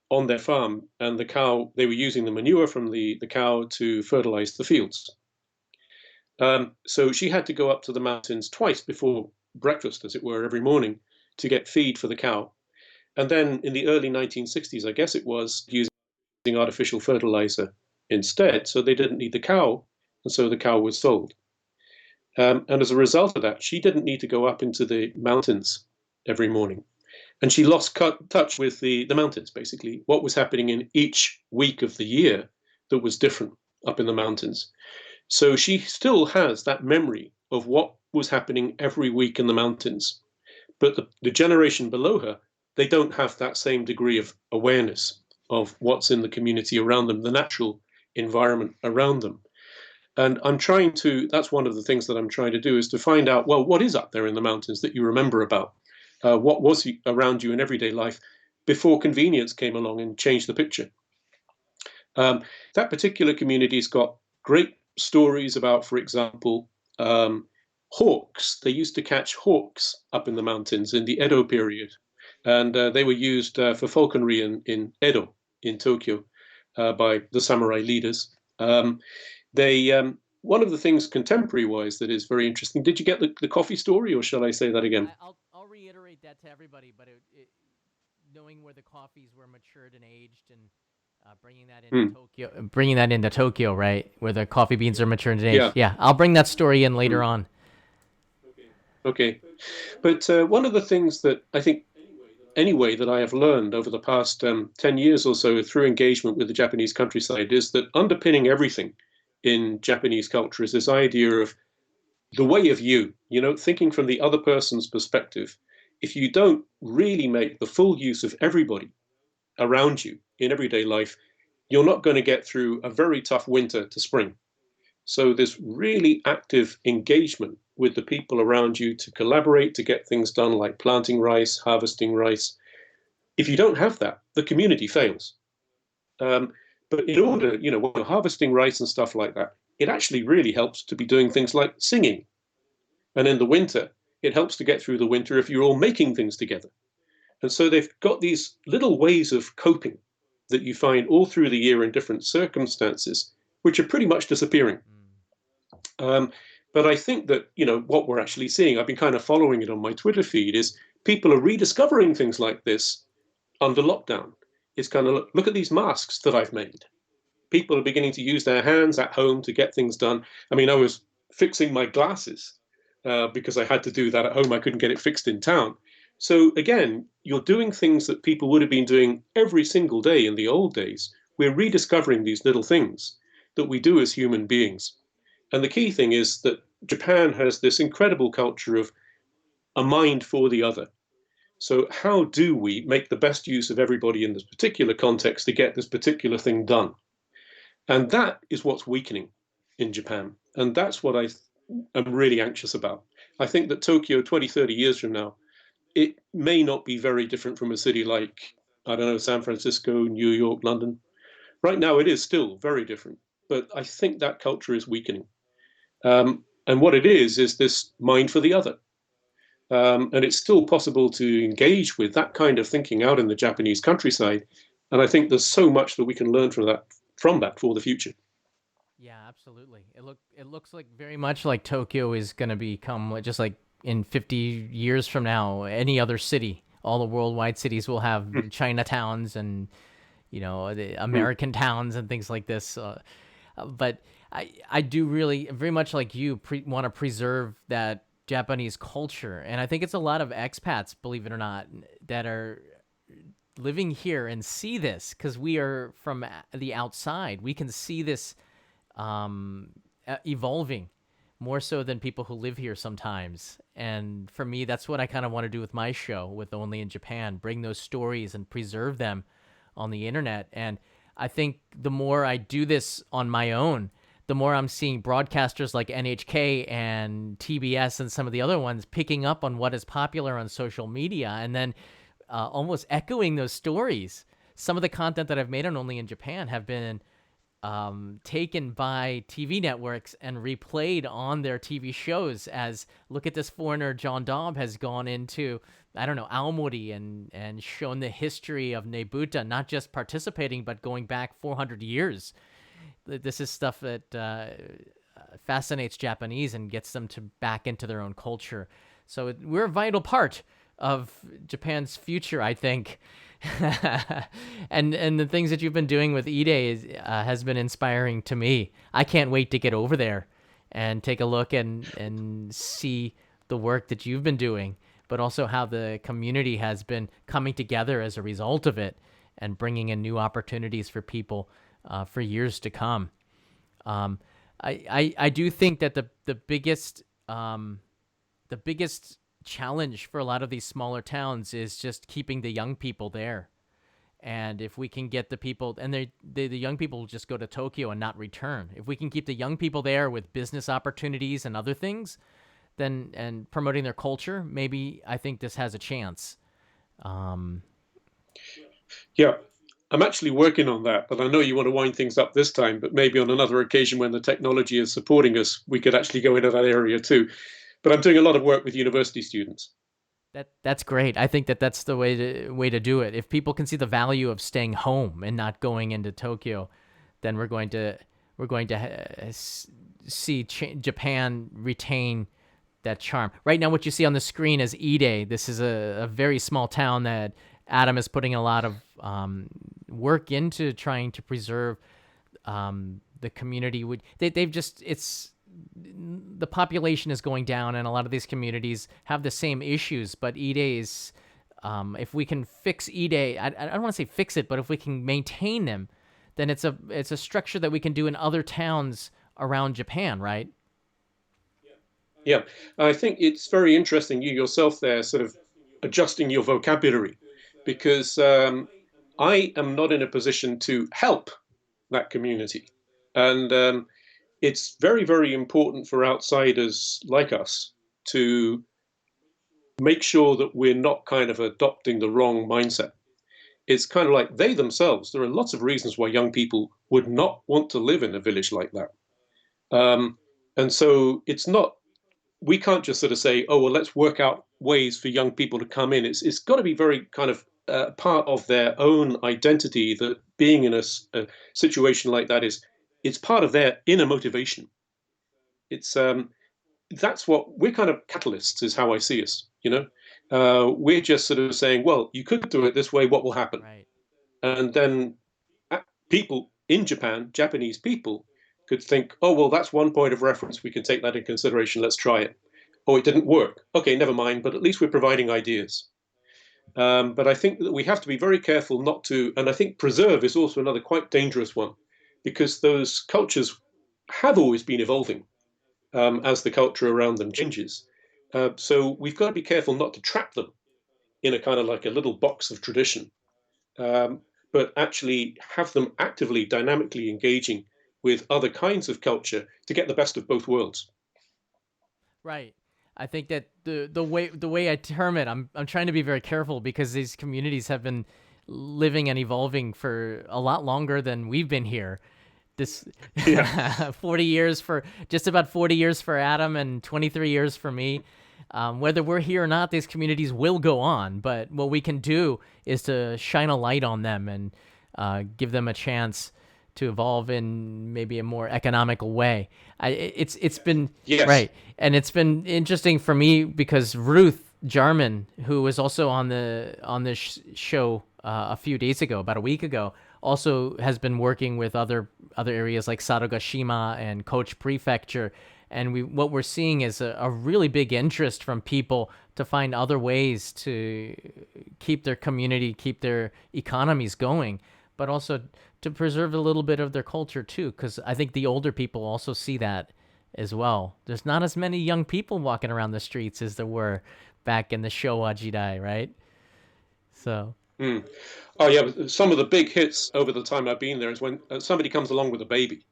on their farm, and the cow, they were using the manure from the cow to fertilize the fields. So she had to go up to the mountains twice before breakfast, as it were, every morning to get feed for the cow. And then in the early 1960s, I guess it was, using artificial fertilizer instead. So they didn't need the cow, and so the cow was sold. And as a result of that, she didn't need to go up into the mountains every morning. And she lost touch with the mountains, basically, what was happening in each week of the year that was different up in the mountains. So she still has that memory of what was happening every week in the mountains. But the generation below her, they don't have that same degree of awareness of what's in the community around them, the natural environment around them. And that's one of the things that I'm trying to do, is to find out, well, what is up there in the mountains that you remember about? What was around you in everyday life before convenience came along and changed the picture? That particular community's got great stories about, for example, hawks. They used to catch hawks up in the mountains in the Edo period, and they were used for falconry in Edo, in Tokyo, by the samurai leaders. They One of the things contemporary-wise that is very interesting. Did you get the coffee story, or shall I say that again? I'll reiterate that to everybody, but knowing where the coffees were matured and aged, and Hmm. bringing that into Tokyo, right, where the coffee beans are matured and aged. Yeah. Yeah, I'll bring that story in later Hmm. on. Okay. But one of the things that I think, anyway, that I have learned over the past 10 years or so through engagement with the Japanese countryside is that underpinning everything in Japanese culture is this idea of the way of thinking from the other person's perspective. If you don't really make the full use of everybody around you in everyday life, you're not going to get through a very tough winter to spring. So, this really active engagement with the people around you to collaborate to get things done, like planting rice, harvesting rice. If you don't have that, the community fails. Um, but in order, when you're harvesting rice and stuff like that, it actually really helps to be doing things like singing. And in the winter, it helps to get through the winter if you're all making things together. And so they've got these little ways of coping that you find all through the year in different circumstances, which are pretty much disappearing. Um, but I think that, what we're actually seeing, I've been kind of following it on my Twitter feed, is people are rediscovering things like this under lockdown. It's kind of, look at these masks that I've made. People are beginning to use their hands at home to get things done. I mean, I was fixing my glasses because I had to do that at home. I couldn't get it fixed in town. So again, you're doing things that people would have been doing every single day in the old days. We're rediscovering these little things that we do as human beings. And the key thing is that Japan has this incredible culture of a mind for the other. So, how do we make the best use of everybody in this particular context to get this particular thing done? And that is what's weakening in Japan. And that's what I am really anxious about. I think that Tokyo, 20, 30 years from now, it may not be very different from a city like, I don't know, San Francisco, New York, London. Right now, it is still very different. But I think that culture is weakening. And what it is this mind for the other. And it's still possible to engage with that kind of thinking out in the Japanese countryside. And I think there's so much that we can learn from that for the future. Yeah, absolutely. It looks like very much like Tokyo is going to become just like in 50 years from now, any other city. All the worldwide cities will have Chinatowns and the Mm. American towns and things like this. But I do really very much like you want to preserve that Japanese culture, and I think it's a lot of expats, believe it or not, that are living here and see this because we are from the outside. We can see this evolving more so than people who live here sometimes. And for me, that's what I kind of want to do with my show, with Only in Japan, bring those stories and preserve them on the internet. And I think the more I do this on my own, the more I'm seeing broadcasters like NHK and TBS and some of the other ones picking up on what is popular on social media and then almost echoing those stories. Some of the content that I've made on Only in Japan have been taken by TV networks and replayed on their TV shows as, look at this foreigner, John Daub has gone into, I don't know, Aomori and shown the history of Nebuta, not just participating, but going back 400 years. This is stuff that fascinates Japanese and gets them to back into their own culture. So we're a vital part of Japan's future, I think. and the things that you've been doing with Ide has been inspiring to me. I can't wait to get over there and take a look and see the work that you've been doing, but also how the community has been coming together as a result of it and bringing in new opportunities for people for years to come. I do think that the biggest challenge for a lot of these smaller towns is just keeping the young people there. And if we can get the people, and the young people will just go to Tokyo and not return. If we can keep the young people there with business opportunities and other things, then and promoting their culture, maybe I think this has a chance. Yeah, I'm actually working on that, but I know you want to wind things up this time, but maybe on another occasion when the technology is supporting us, we could actually go into that area too. But I'm doing a lot of work with university students. That's great. I think that's the way to do it. If people can see the value of staying home and not going into Tokyo, then we're going to see Japan retain that charm. Right now, what you see on the screen is Ide. This is a very small town that Adam is putting a lot of work into trying to preserve the community. They've just it's the population is going down, and a lot of these communities have the same issues. But Ide's, if we can fix Ide, I don't want to say fix it, but if we can maintain them, then it's a structure that we can do in other towns around Japan, right? Yeah, I think it's very interesting you yourself there sort of adjusting your vocabulary because I am not in a position to help that community. And it's very, very important for outsiders like us to make sure that we're not kind of adopting the wrong mindset. It's kind of like they themselves, there are lots of reasons why young people would not want to live in a village like that. Um, and so it's not, we can't just sort of say, oh, well, let's work out ways for young people to come in. It's got to be very kind of part of their own identity that being in a situation like that is, it's part of their inner motivation. It's that's what we're kind of catalysts, is how I see us. We're just sort of saying, well, you could do it this way. What will happen? Right. And then people in Japan, Japanese people, could think, oh, well, that's one point of reference. We can take that in consideration. Let's try it. Oh, it didn't work. Okay, never mind. But at least we're providing ideas. But I think that we have to be very careful not to, and I think preserve is also another quite dangerous one, because those cultures have always been evolving as the culture around them changes. So we've got to be careful not to trap them in a kind of like a little box of tradition, um, but actually have them actively, dynamically engaging with other kinds of culture to get the best of both worlds. Right. I think that the way I term it, I'm trying to be very careful because these communities have been living and evolving for a lot longer than we've been here. This Yeah, 40 years for just about 40 years for Adam and 23 years for me. Whether we're here or not, these communities will go on. But what we can do is to shine a light on them and give them a chance to evolve in maybe a more economical way. It's been yes, right, and it's been interesting for me because Ruth Jarman, who was also on this show a few days ago, about a week ago, also has been working with other areas like Sarogashima and Kochi Prefecture. And what we're seeing is a really big interest from people to find other ways to keep their community, keep their economies going, but also to preserve a little bit of their culture too. Because I think the older people also see that as well. There's not as many young people walking around the streets as there were back in the Showa Jidai, right? So, Mm. Oh yeah, but some of the big hits over the time I've been there is when somebody comes along with a baby.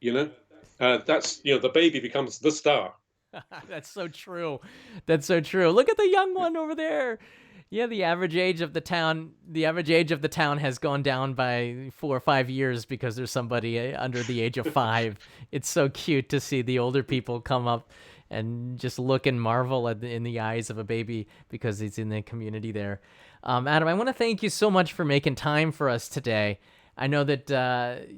You know, that's the baby becomes the star. that's so true. That's so true. Look at the young one over there. Yeah, the average age of the town has gone down by 4 or 5 years because there's somebody under the age of 5. It's so cute to see the older people come up and just look and marvel in the eyes of a baby because he's in the community there. Adam, I want to thank you so much for making time for us today. I know that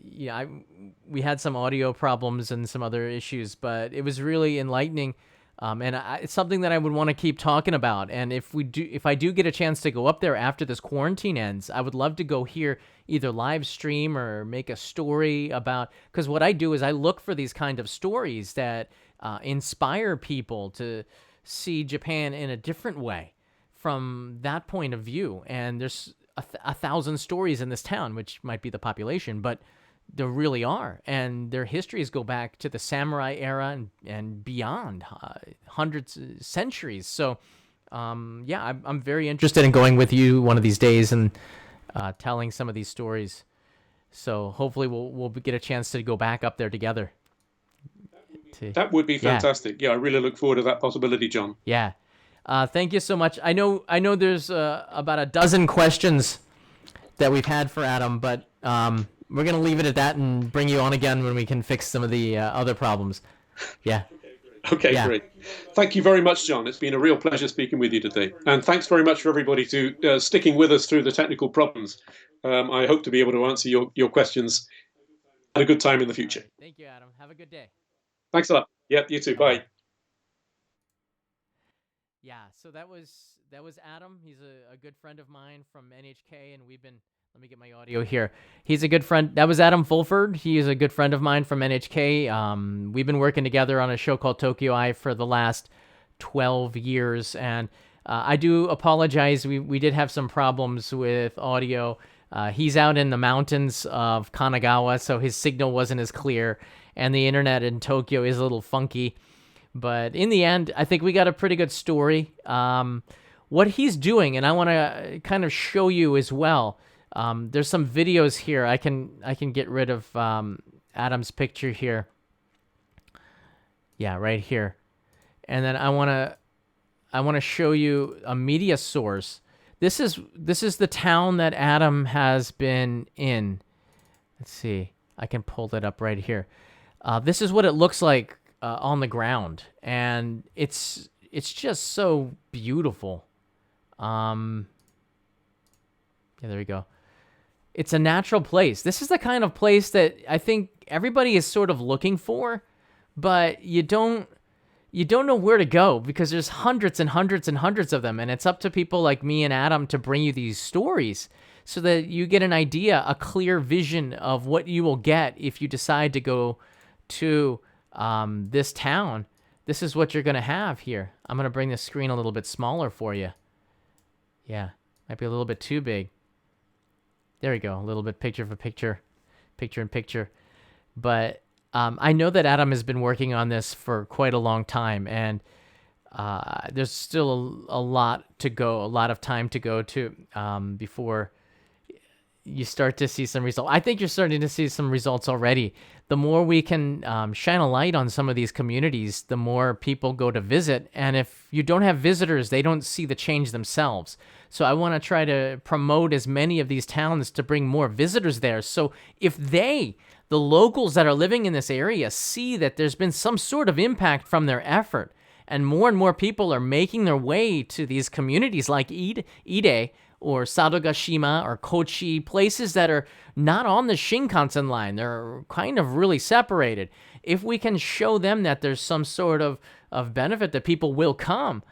we had some audio problems and some other issues, but it was really enlightening, and it's something that I would want to keep talking about. And if I do get a chance to go up there after this quarantine ends, I would love to go here, either live stream or make a story about. Because what I do is I look for these kind of stories that inspire people to see Japan in a different way from that point of view. And there's a thousand stories in this town, which might be the population, but there really are. And their histories go back to the samurai era and beyond, hundreds, centuries. So, yeah, I'm very interested in going with you one of these days and telling some of these stories. So hopefully we'll get a chance to go back up there together. That would be fantastic. Yeah, I really look forward to that possibility, John. Yeah. Thank you so much. I know there's about a dozen questions that we've had for Adam, but we're going to leave it at that and bring you on again when we can fix some of the other problems. Yeah. Okay, great. Thank you very much, John. It's been a real pleasure speaking with you today. And thanks very much for everybody to sticking with us through the technical problems. I hope to be able to answer your questions at a good time in the future. Thank you, Adam. Have a good day. Thanks a lot. Yep, you too. Bye. Yeah, so that was Adam. He's a good friend of mine from NHK, and let me get my audio here. He's a good friend. That was Adam Fulford. He is a good friend of mine from NHK. We've been working together on a show called Tokyo Eye for the last 12 years, and I do apologize. We did have some problems with audio. He's out in the mountains of Kanagawa, so his signal wasn't as clear, and the internet in Tokyo is a little funky. But in the end, I think we got a pretty good story. What he's doing, and I want to kind of show you as well. There's some videos here. I can get rid of Adam's picture here. Yeah, right here. And then I want to show you a media source. This is the town that Adam has been in. Let's see. I can pull that up right here. This is what it looks like on the ground, and it's just so beautiful. Yeah, there we go. It's a natural place. This is the kind of place that I think everybody is sort of looking for, but you don't know where to go because there's hundreds and hundreds and hundreds of them, and it's up to people like me and Adam to bring you these stories so that you get an idea, a clear vision of what you will get if you decide to go to this town. This is what you're going to have here. I'm going to bring the screen a little bit smaller for you. Yeah, might be a little bit too big. There we go. A little bit picture in picture. But I know that Adam has been working on this for quite a long time, and there's still a lot to go, a lot of time to go to before you start to see some results. I think you're starting to see some results already. The more we can shine a light on some of these communities, the more people go to visit. And if you don't have visitors, they don't see the change themselves. So I want to try to promote as many of these towns to bring more visitors there. So if the locals that are living in this area, see that there's been some sort of impact from their effort, and more people are making their way to these communities like Ide or Sadogashima or Kochi, places that are not on the Shinkansen line. They're kind of really separated. If we can show them that there's some sort of benefit, that people will come,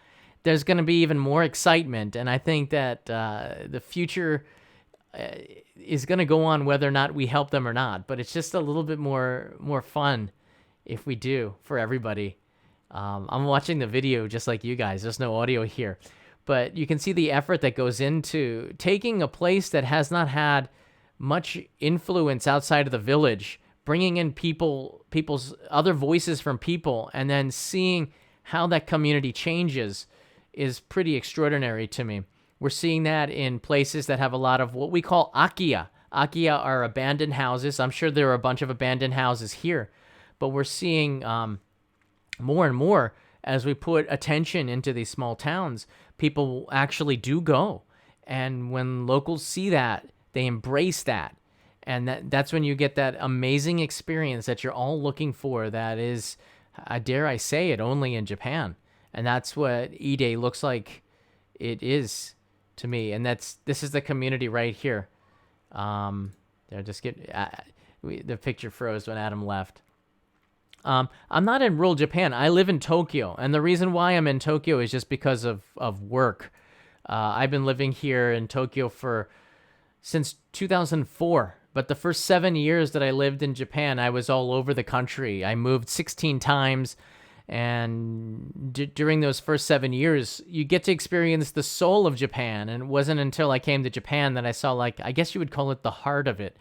there's going to be even more excitement. And I think that the future is going to go on whether or not we help them or not. But it's just a little bit more fun if we do for everybody. I'm watching the video just like you guys. There's no audio here. But you can see the effort that goes into taking a place that has not had much influence outside of the village, bringing in people's other voices from people, and then seeing how that community changes is pretty extraordinary to me. We're seeing that in places that have a lot of what we call akiya. Akiya are abandoned houses. I'm sure there are a bunch of abandoned houses here, but we're seeing more and more as we put attention into these small towns. People actually do go, and when locals see that, they embrace that, and that's when you get that amazing experience that you're all looking for. That is, dare I say it, only in Japan, and that's what Ide looks like. It is to me, and this is the community right here. There, just get the picture froze when Adam left. I'm not in rural Japan. I live in Tokyo, and the reason why I'm in Tokyo is just because of work. I've been living here in Tokyo since 2004, but the first 7 years that I lived in Japan, I was all over the country. I moved 16 times, and during those first 7 years, you get to experience the soul of Japan, and it wasn't until I came to Japan that I saw, like, I guess you would call it the heart of it.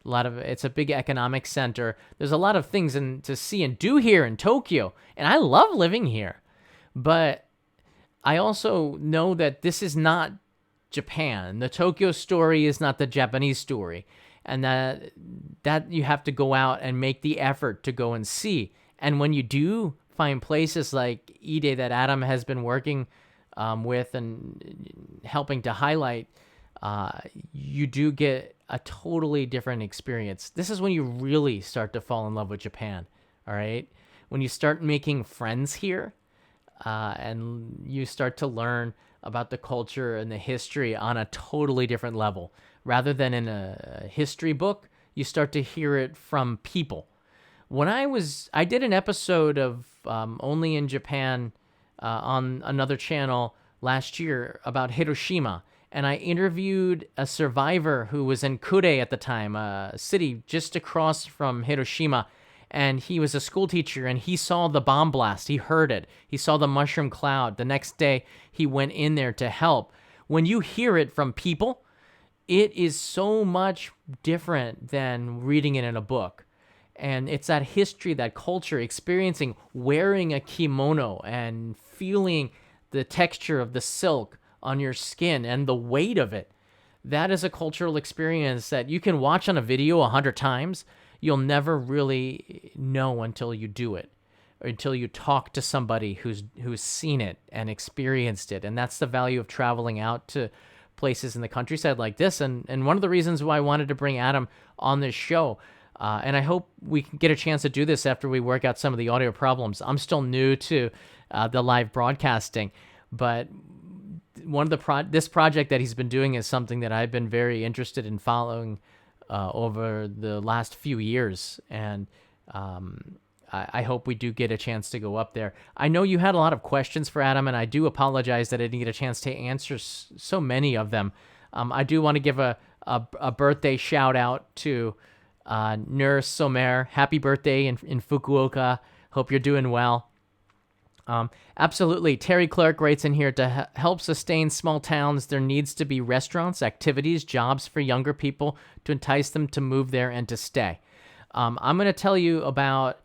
It's a big economic center. There's a lot of things to see and do here in Tokyo, and I love living here. But I also know that this is not Japan. The Tokyo story is not the Japanese story, and that you have to go out and make the effort to go and see. And when you do find places like Ide that Adam has been working with and helping to highlight, you do get a totally different experience. This is when you really start to fall in love with Japan, all right? When you start making friends here, and you start to learn about the culture and the history on a totally different level. Rather than in a history book, you start to hear it from people. I did an episode of Only in Japan on another channel last year about Hiroshima, and I interviewed a survivor who was in Kure at the time, a city just across from Hiroshima, and he was a school teacher, and he saw the bomb blast. He heard it. He saw the mushroom cloud. The next day, he went in there to help. When you hear it from people, it is so much different than reading it in a book. And it's that history, that culture, experiencing wearing a kimono and feeling the texture of the silk on your skin and the weight of it. That is a cultural experience that you can watch on a video 100 times. You'll never really know until you do it, or until you talk to somebody who's seen it and experienced it. And that's the value of traveling out to places in the countryside like this. And one of the reasons why I wanted to bring Adam on this show, and I hope we can get a chance to do this after we work out some of the audio problems. I'm still new to the live broadcasting, but one of this project that he's been doing is something that I've been very interested in following over the last few years, and I hope we do get a chance to go up there. I know you had a lot of questions for Adam, and I do apologize that I didn't get a chance to answer so many of them. I do want to give a birthday shout out to Nur Somer. Happy birthday in Fukuoka. Hope you're doing well. Absolutely. Terry Clark writes in here, to help sustain small towns, there needs to be restaurants, activities, jobs for younger people to entice them to move there and to stay. I'm going to tell you about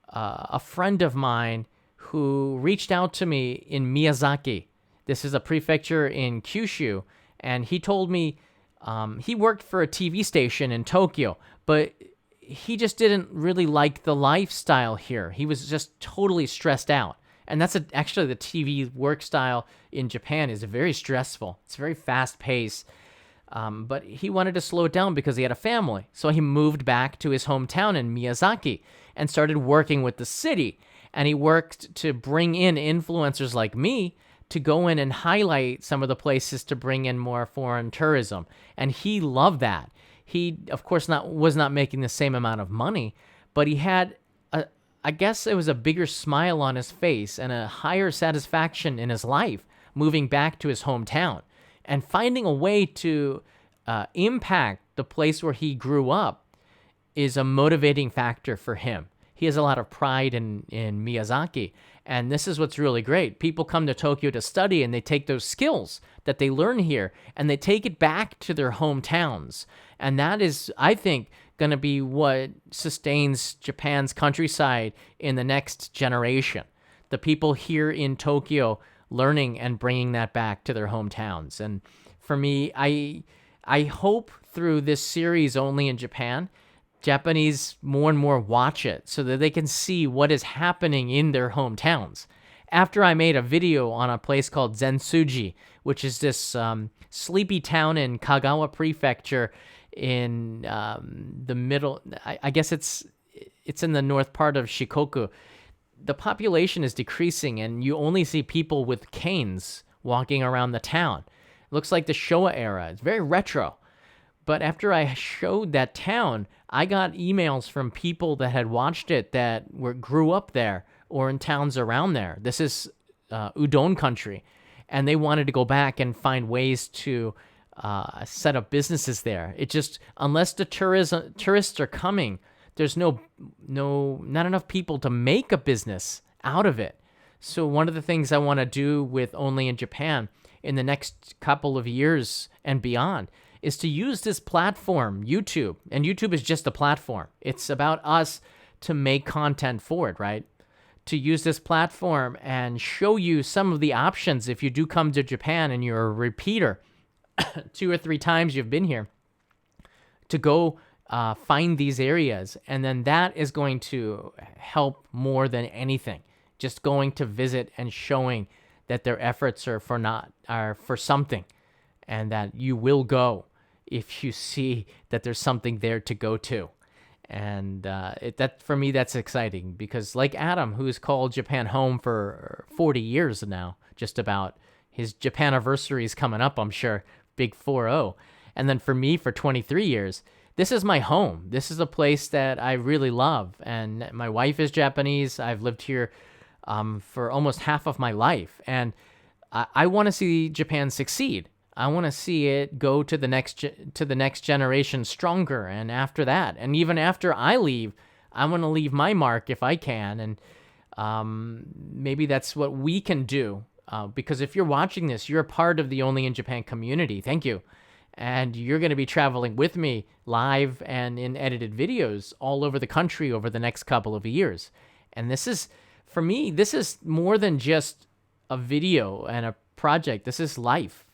a friend of mine who reached out to me in Miyazaki. This is a prefecture in Kyushu, and he told me he worked for a TV station in Tokyo, but he just didn't really like the lifestyle here. He was just totally stressed out. And that's actually the TV work style in Japan is very stressful. It's very fast-paced. But he wanted to slow it down because he had a family. So he moved back to his hometown in Miyazaki and started working with the city. And he worked to bring in influencers like me to go in and highlight some of the places to bring in more foreign tourism. And he loved that. He, of course, was not making the same amount of money, but he had I guess it was a bigger smile on his face and a higher satisfaction in his life moving back to his hometown and finding a way to impact the place where he grew up is a motivating factor for him. He has a lot of pride in Miyazaki. And this is what's really great. People come to Tokyo to study and they take those skills that they learn here and they take it back to their hometowns. And that is, I think, going to be what sustains Japan's countryside in the next generation. The people here in Tokyo learning and bringing that back to their hometowns. And for me, I hope through this series only in Japan, Japanese more and more watch it so that they can see what is happening in their hometowns. After I made a video on a place called Zensuji, which is this sleepy town in Kagawa Prefecture in the middle, I guess it's in the north part of Shikoku. The population is decreasing and you only see people with canes walking around the town. It looks like the Showa era. It's very retro. But after I showed that town, I got emails from people that had watched it that grew up there or in towns around there. This is udon country. And they wanted to go back and find ways to set up businesses there. It just, unless the tourists are coming, there's not enough people to make a business out of it. So one of the things I want to do with Only in Japan in the next couple of years and beyond is to use this platform, YouTube. And YouTube is just a platform. It's about us to make content for it, right? To use this platform and show you some of the options if you do come to Japan and you're a repeater 2 or 3 times you've been here, to go find these areas. And then that is going to help more than anything. Just going to visit and showing that their efforts are for something, and that you will go if you see that there's something there to go to. And that for me, that's exciting because like Adam, who's called Japan home for 40 years now, just about, his Japan anniversary is coming up, I'm sure, big 4-0. And then for me, for 23 years, this is my home. This is a place that I really love. And my wife is Japanese. I've lived here for almost half of my life. And I want to see Japan succeed. I want to see it go to the next generation stronger, and after that, and even after I leave, I want to leave my mark if I can, and maybe that's what we can do. Because if you're watching this, you're a part of the Only in Japan community. Thank you, and you're going to be traveling with me live and in edited videos all over the country over the next couple of years. And this is, for me, this is more than just a video and a project. This is life.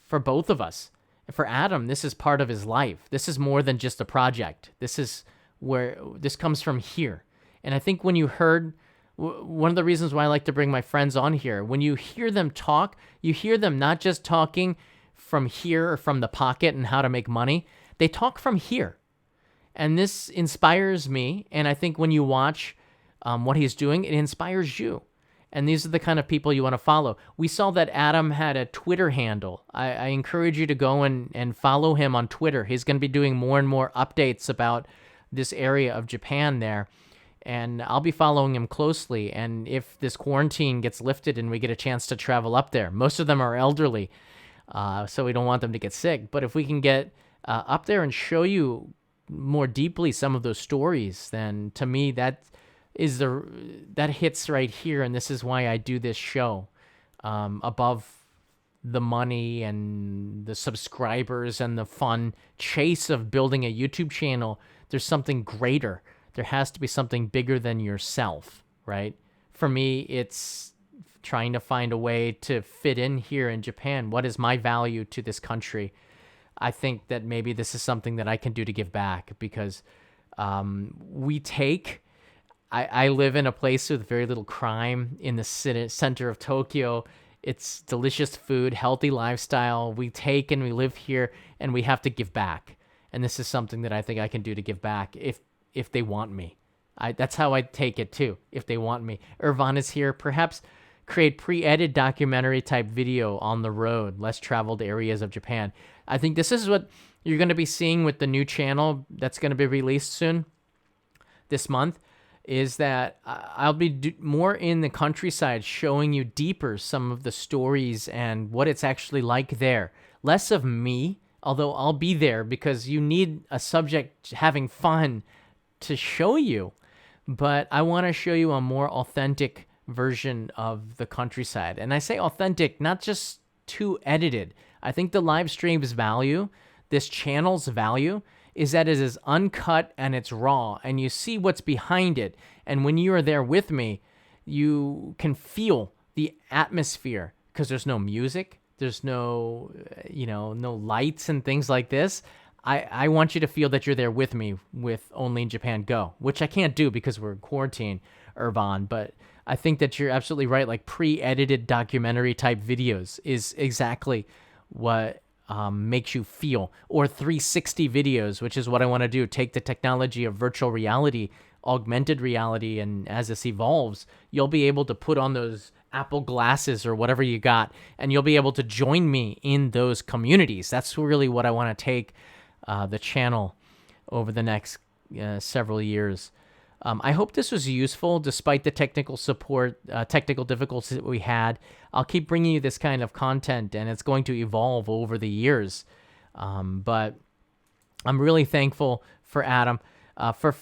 For both of us. And for Adam, this is part of his life. This is more than just a project. This is where this comes from here. And I think when you heard, one of the reasons why I like to bring my friends on here, when you hear them talk, you hear them not just talking from here or from the pocket and how to make money. They talk from here. And this inspires me. And I think when you watch what he's doing, it inspires you. And these are the kind of people you want to follow. We saw that Adam had a Twitter handle. I encourage you to go and follow him on Twitter. He's going to be doing more and more updates about this area of Japan there. And I'll be following him closely. And if this quarantine gets lifted and we get a chance to travel up there, most of them are elderly, so we don't want them to get sick. But if we can get up there and show you more deeply some of those stories, then to me that hits right here, and this is why I do this show. Above the money and the subscribers and the fun chase of building a YouTube channel, there's something greater. There has to be something bigger than yourself, right? For me, it's trying to find a way to fit in here in Japan. What is my value to this country? I think that maybe this is something that I can do to give back, because we take... I live in a place with very little crime in the center of Tokyo. It's delicious food, healthy lifestyle. We take and we live here, and we have to give back. And this is something that I think I can do to give back if they want me. That's how I take it too, if they want me. Irvan is here. Perhaps create pre-edited documentary type video on the road, less traveled areas of Japan. I think this is what you're going to be seeing with the new channel that's going to be released soon this month. is that I'll be more in the countryside, showing you deeper some of the stories and what it's actually like there. Less of me, although I'll be there because you need a subject having fun to show you. But I want to show you a more authentic version of the countryside. And I say authentic, not just too edited. I think the live stream's value, this channel's value, is that it is uncut and it's raw, and you see what's behind it. And when you are there with me, you can feel the atmosphere because there's no music, there's no, no lights and things like this. I want you to feel that you're there with me with Only in Japan Go, which I can't do because we're in quarantine, Irvan, but I think that you're absolutely right. Like pre-edited documentary type videos is exactly what makes you feel, or 360 videos, which is what I want to do. Take the technology of virtual reality, augmented reality, and as this evolves, you'll be able to put on those Apple glasses or whatever you got, and you'll be able to join me in those communities. That's really what I want to take the channel over the next several years. I hope this was useful despite the technical difficulties that we had. I'll keep bringing you this kind of content, and it's going to evolve over the years. But I'm really thankful for Adam. So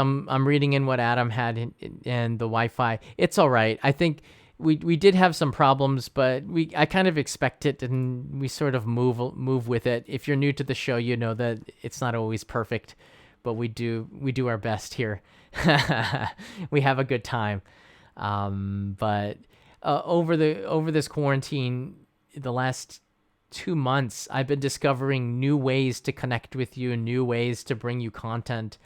I'm reading in what Adam had in the Wi-Fi. It's all right. I think we did have some problems, but I kind of expect it, and we sort of move with it. If you're new to the show, you know that it's not always perfect, but we do our best here. We have a good time. But over this quarantine, the last 2 months, I've been discovering new ways to connect with you and new ways to bring you content.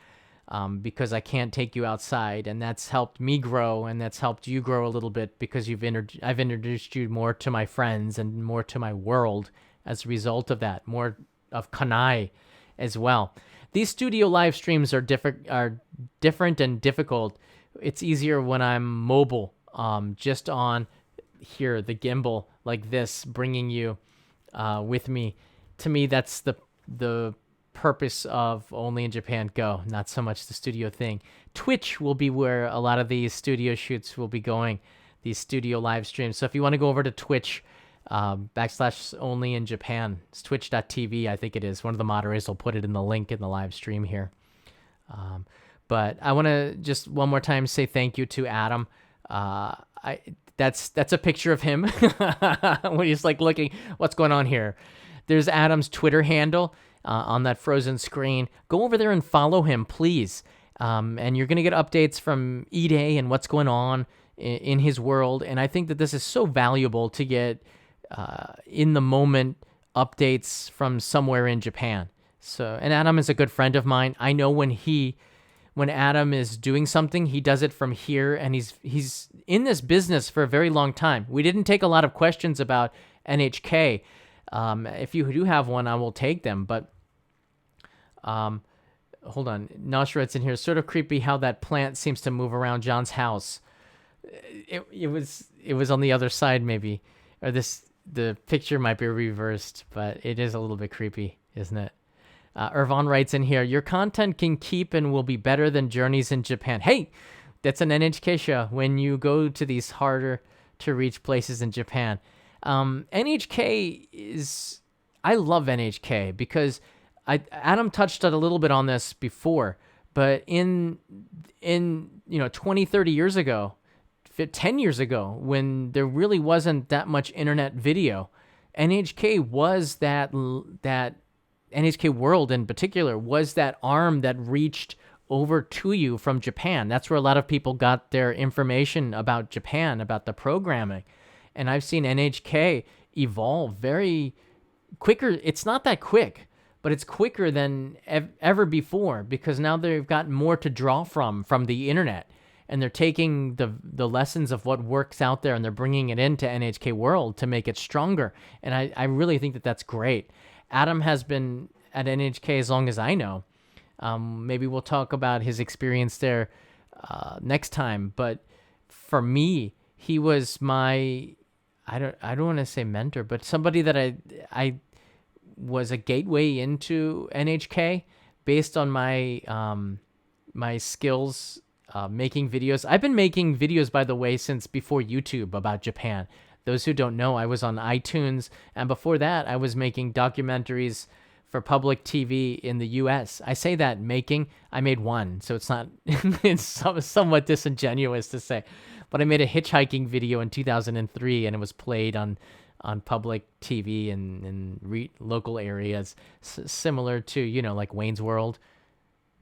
Because I can't take you outside, and that's helped me grow, and that's helped you grow a little bit because I've introduced you more to my friends and more to my world as a result of that, more of Kanai as well. These studio live streams are different and difficult. It's easier when I'm mobile, just on here, the gimbal like this, bringing you with me. To me, that's the purpose of Only in Japan Go, not so much the studio thing. Twitch will be where a lot of these studio shoots will be going, these studio live streams. So if you want to go over to Twitch, /Only in Japan, it's twitch.tv, I think it is. One of the moderators will put it in the link in the live stream here. But I want to just one more time say thank you to Adam. That's a picture of him when he's like looking, what's going on here? There's Adam's Twitter handle. On that frozen screen. Go over there and follow him, please. And you're going to get updates from E-Day and what's going on in his world. And I think that this is so valuable to get in-the-moment updates from somewhere in Japan. And Adam is a good friend of mine. I know when Adam is doing something, he does it from here, and he's in this business for a very long time. We didn't take a lot of questions about NHK. If you do have one, I will take them. But hold on, Noshret's in here. Sort of creepy how that plant seems to move around John's house. It was on the other side maybe, or the picture might be reversed, but it is a little bit creepy, isn't it? Irvan writes in here, your content can keep and will be better than Journeys in Japan. Hey, that's an NHK show when you go to these harder to reach places in Japan. NHK is, I love NHK because Adam touched a little bit on this before, but in 20, 30 years ago, 10 years ago, when there really wasn't that much internet video, NHK was that NHK World in particular was that arm that reached over to you from Japan. That's where a lot of people got their information about Japan, about the programming. And I've seen NHK evolve very quicker. It's not that quick, but it's quicker than ever before because now they've got more to draw from the internet. And they're taking the lessons of what works out there and they're bringing it into NHK World to make it stronger. And I really think that that's great. Adam has been at NHK as long as I know. Maybe we'll talk about his experience there next time. But for me, he was my, I don't want to say mentor, but somebody that I was a gateway into NHK based on my my skills making videos. I've been making videos, by the way, since before YouTube about Japan. Those who don't know, I was on iTunes, and before that, I was making documentaries for public TV in the U.S. I say that making, I made one, so it's not, it's somewhat disingenuous to say, but I made a hitchhiking video in 2003, and it was played on public TV in local areas, similar to, like Wayne's World.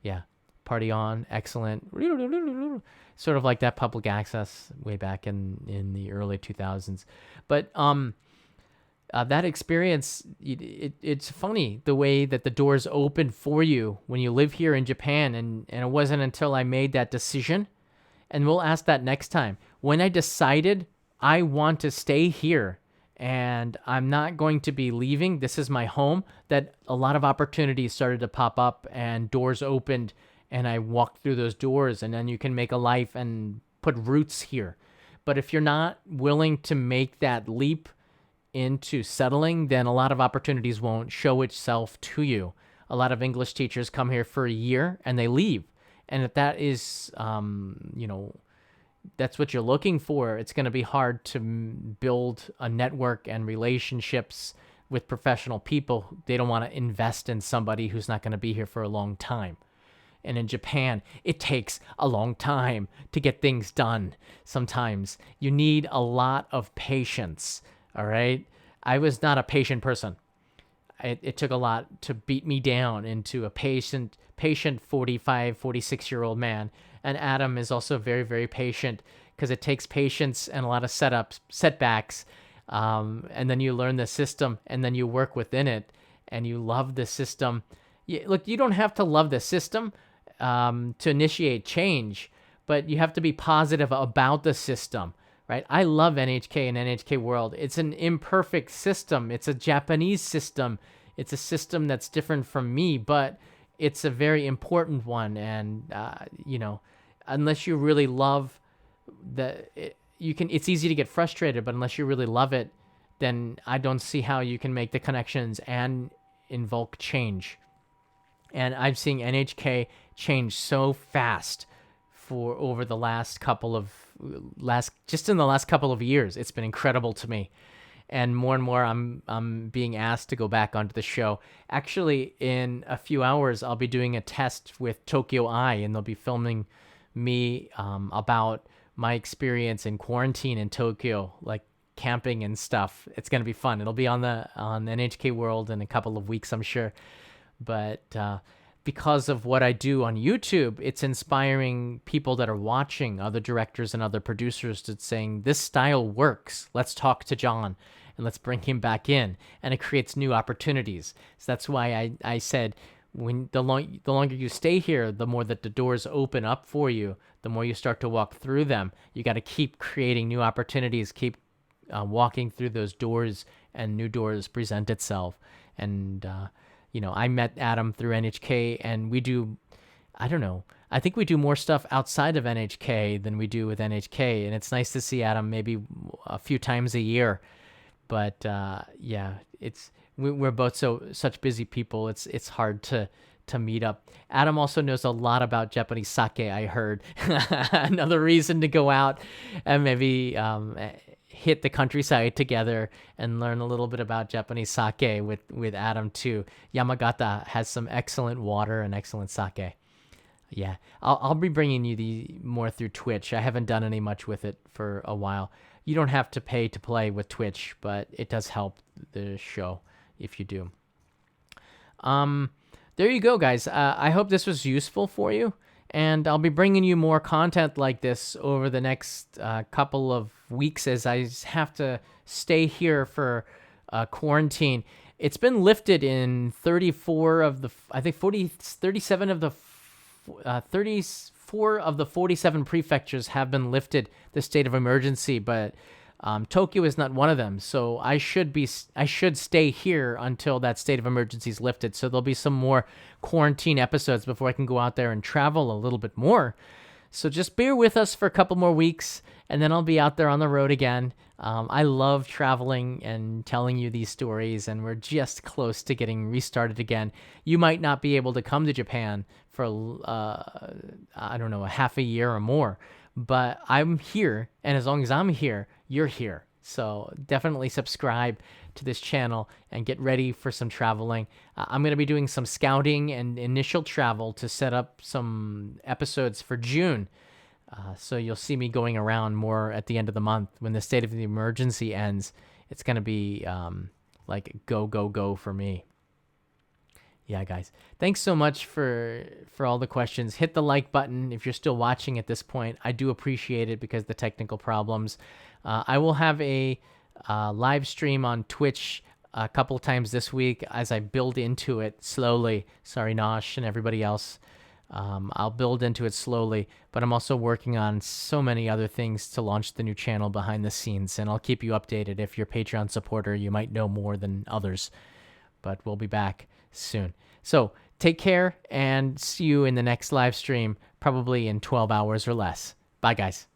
Yeah. Party On, excellent. Sort of like that public access way back in the early 2000s. But that experience, it's funny the way that the doors open for you when you live here in Japan. And it wasn't until I made that decision, and we'll ask that next time, when I decided I want to stay here and I'm not going to be leaving, this is my home, that a lot of opportunities started to pop up and doors opened, and I walked through those doors, and then you can make a life and put roots here. But if you're not willing to make that leap into settling, then a lot of opportunities won't show itself to you. A lot of English teachers come here for a year and they leave. And if that is, that's what you're looking for, it's going to be hard to build a network and relationships with professional people. They don't want to invest in somebody who's not going to be here for a long time. And in Japan, it takes a long time to get things done. Sometimes you need a lot of patience, all right? I was not a patient person. It took a lot to beat me down into a patient 45, 46-year-old man. And Adam is also very, very patient, because it takes patience and a lot of setbacks. And then you learn the system, and then you work within it, and you love the system. Look, you don't have to love the system to initiate change, but you have to be positive about the system, right? I love NHK and NHK World. It's an imperfect system. It's a Japanese system. It's a system that's different from me, but it's a very important one. And, unless you really love it's easy to get frustrated, but unless you really love it, then I don't see how you can make the connections and invoke change. And I've seen NHK change so fast over the last couple of years. It's been incredible to me. And more I'm being asked to go back onto the show. Actually, in a few hours, I'll be doing a test with Tokyo Eye, and they'll be filming me about my experience in quarantine in Tokyo, like camping and stuff. It's going to be fun. It'll be on NHK World in a couple of weeks, I'm sure. But because of what I do on YouTube, it's inspiring people that are watching, other directors and other producers, to saying, this style works. Let's talk to John and let's bring him back in. And it creates new opportunities. So that's why I said, when the longer you stay here, the more that the doors open up for you, the more you start to walk through them. You got to keep creating new opportunities, keep walking through those doors, and new doors present itself. And I met Adam through NHK, and we do, I don't know, I think we do more stuff outside of NHK than we do with NHK, and it's nice to see Adam maybe a few times a year. But we're both such busy people. It's hard to meet up. Adam also knows a lot about Japanese sake, I heard. Another reason to go out and maybe hit the countryside together and learn a little bit about Japanese sake with Adam too. Yamagata has some excellent water and excellent sake. Yeah, I'll be bringing you more through Twitch. I haven't done any much with it for a while. You don't have to pay to play with Twitch, but it does help the show if you do. There you go, guys. I hope this was useful for you. And I'll be bringing you more content like this over the next couple of weeks, as I have to stay here for quarantine. It's been lifted in 34 of the 47 of the 47 prefectures have been lifted the state of emergency, but Tokyo is not one of them. So I should stay here until that state of emergency is lifted. So there'll be some more quarantine episodes before I can go out there and travel a little bit more. So just bear with us for a couple more weeks, and then I'll be out there on the road again. I love traveling and telling you these stories, and we're just close to getting restarted again. You might not be able to come to Japan for, I don't know, a half a year or more, but I'm here, and as long as I'm here, you're here. So definitely subscribe to this channel and get ready for some traveling. I'm going to be doing some scouting and initial travel to set up some episodes for June. So you'll see me going around more at the end of the month when the state of the emergency ends. It's going to be like go, go, go for me. Yeah, guys. Thanks so much for all the questions. Hit the like button if you're still watching at this point. I do appreciate it because the technical problems. I will have a live stream on Twitch a couple times this week as I build into it slowly. Sorry, Nosh and everybody else. I'll build into it slowly, but I'm also working on so many other things to launch the new channel behind the scenes, and I'll keep you updated. If you're a Patreon supporter, you might know more than others, but we'll be back soon. So take care and see you in the next live stream, probably in 12 hours or less. Bye, guys.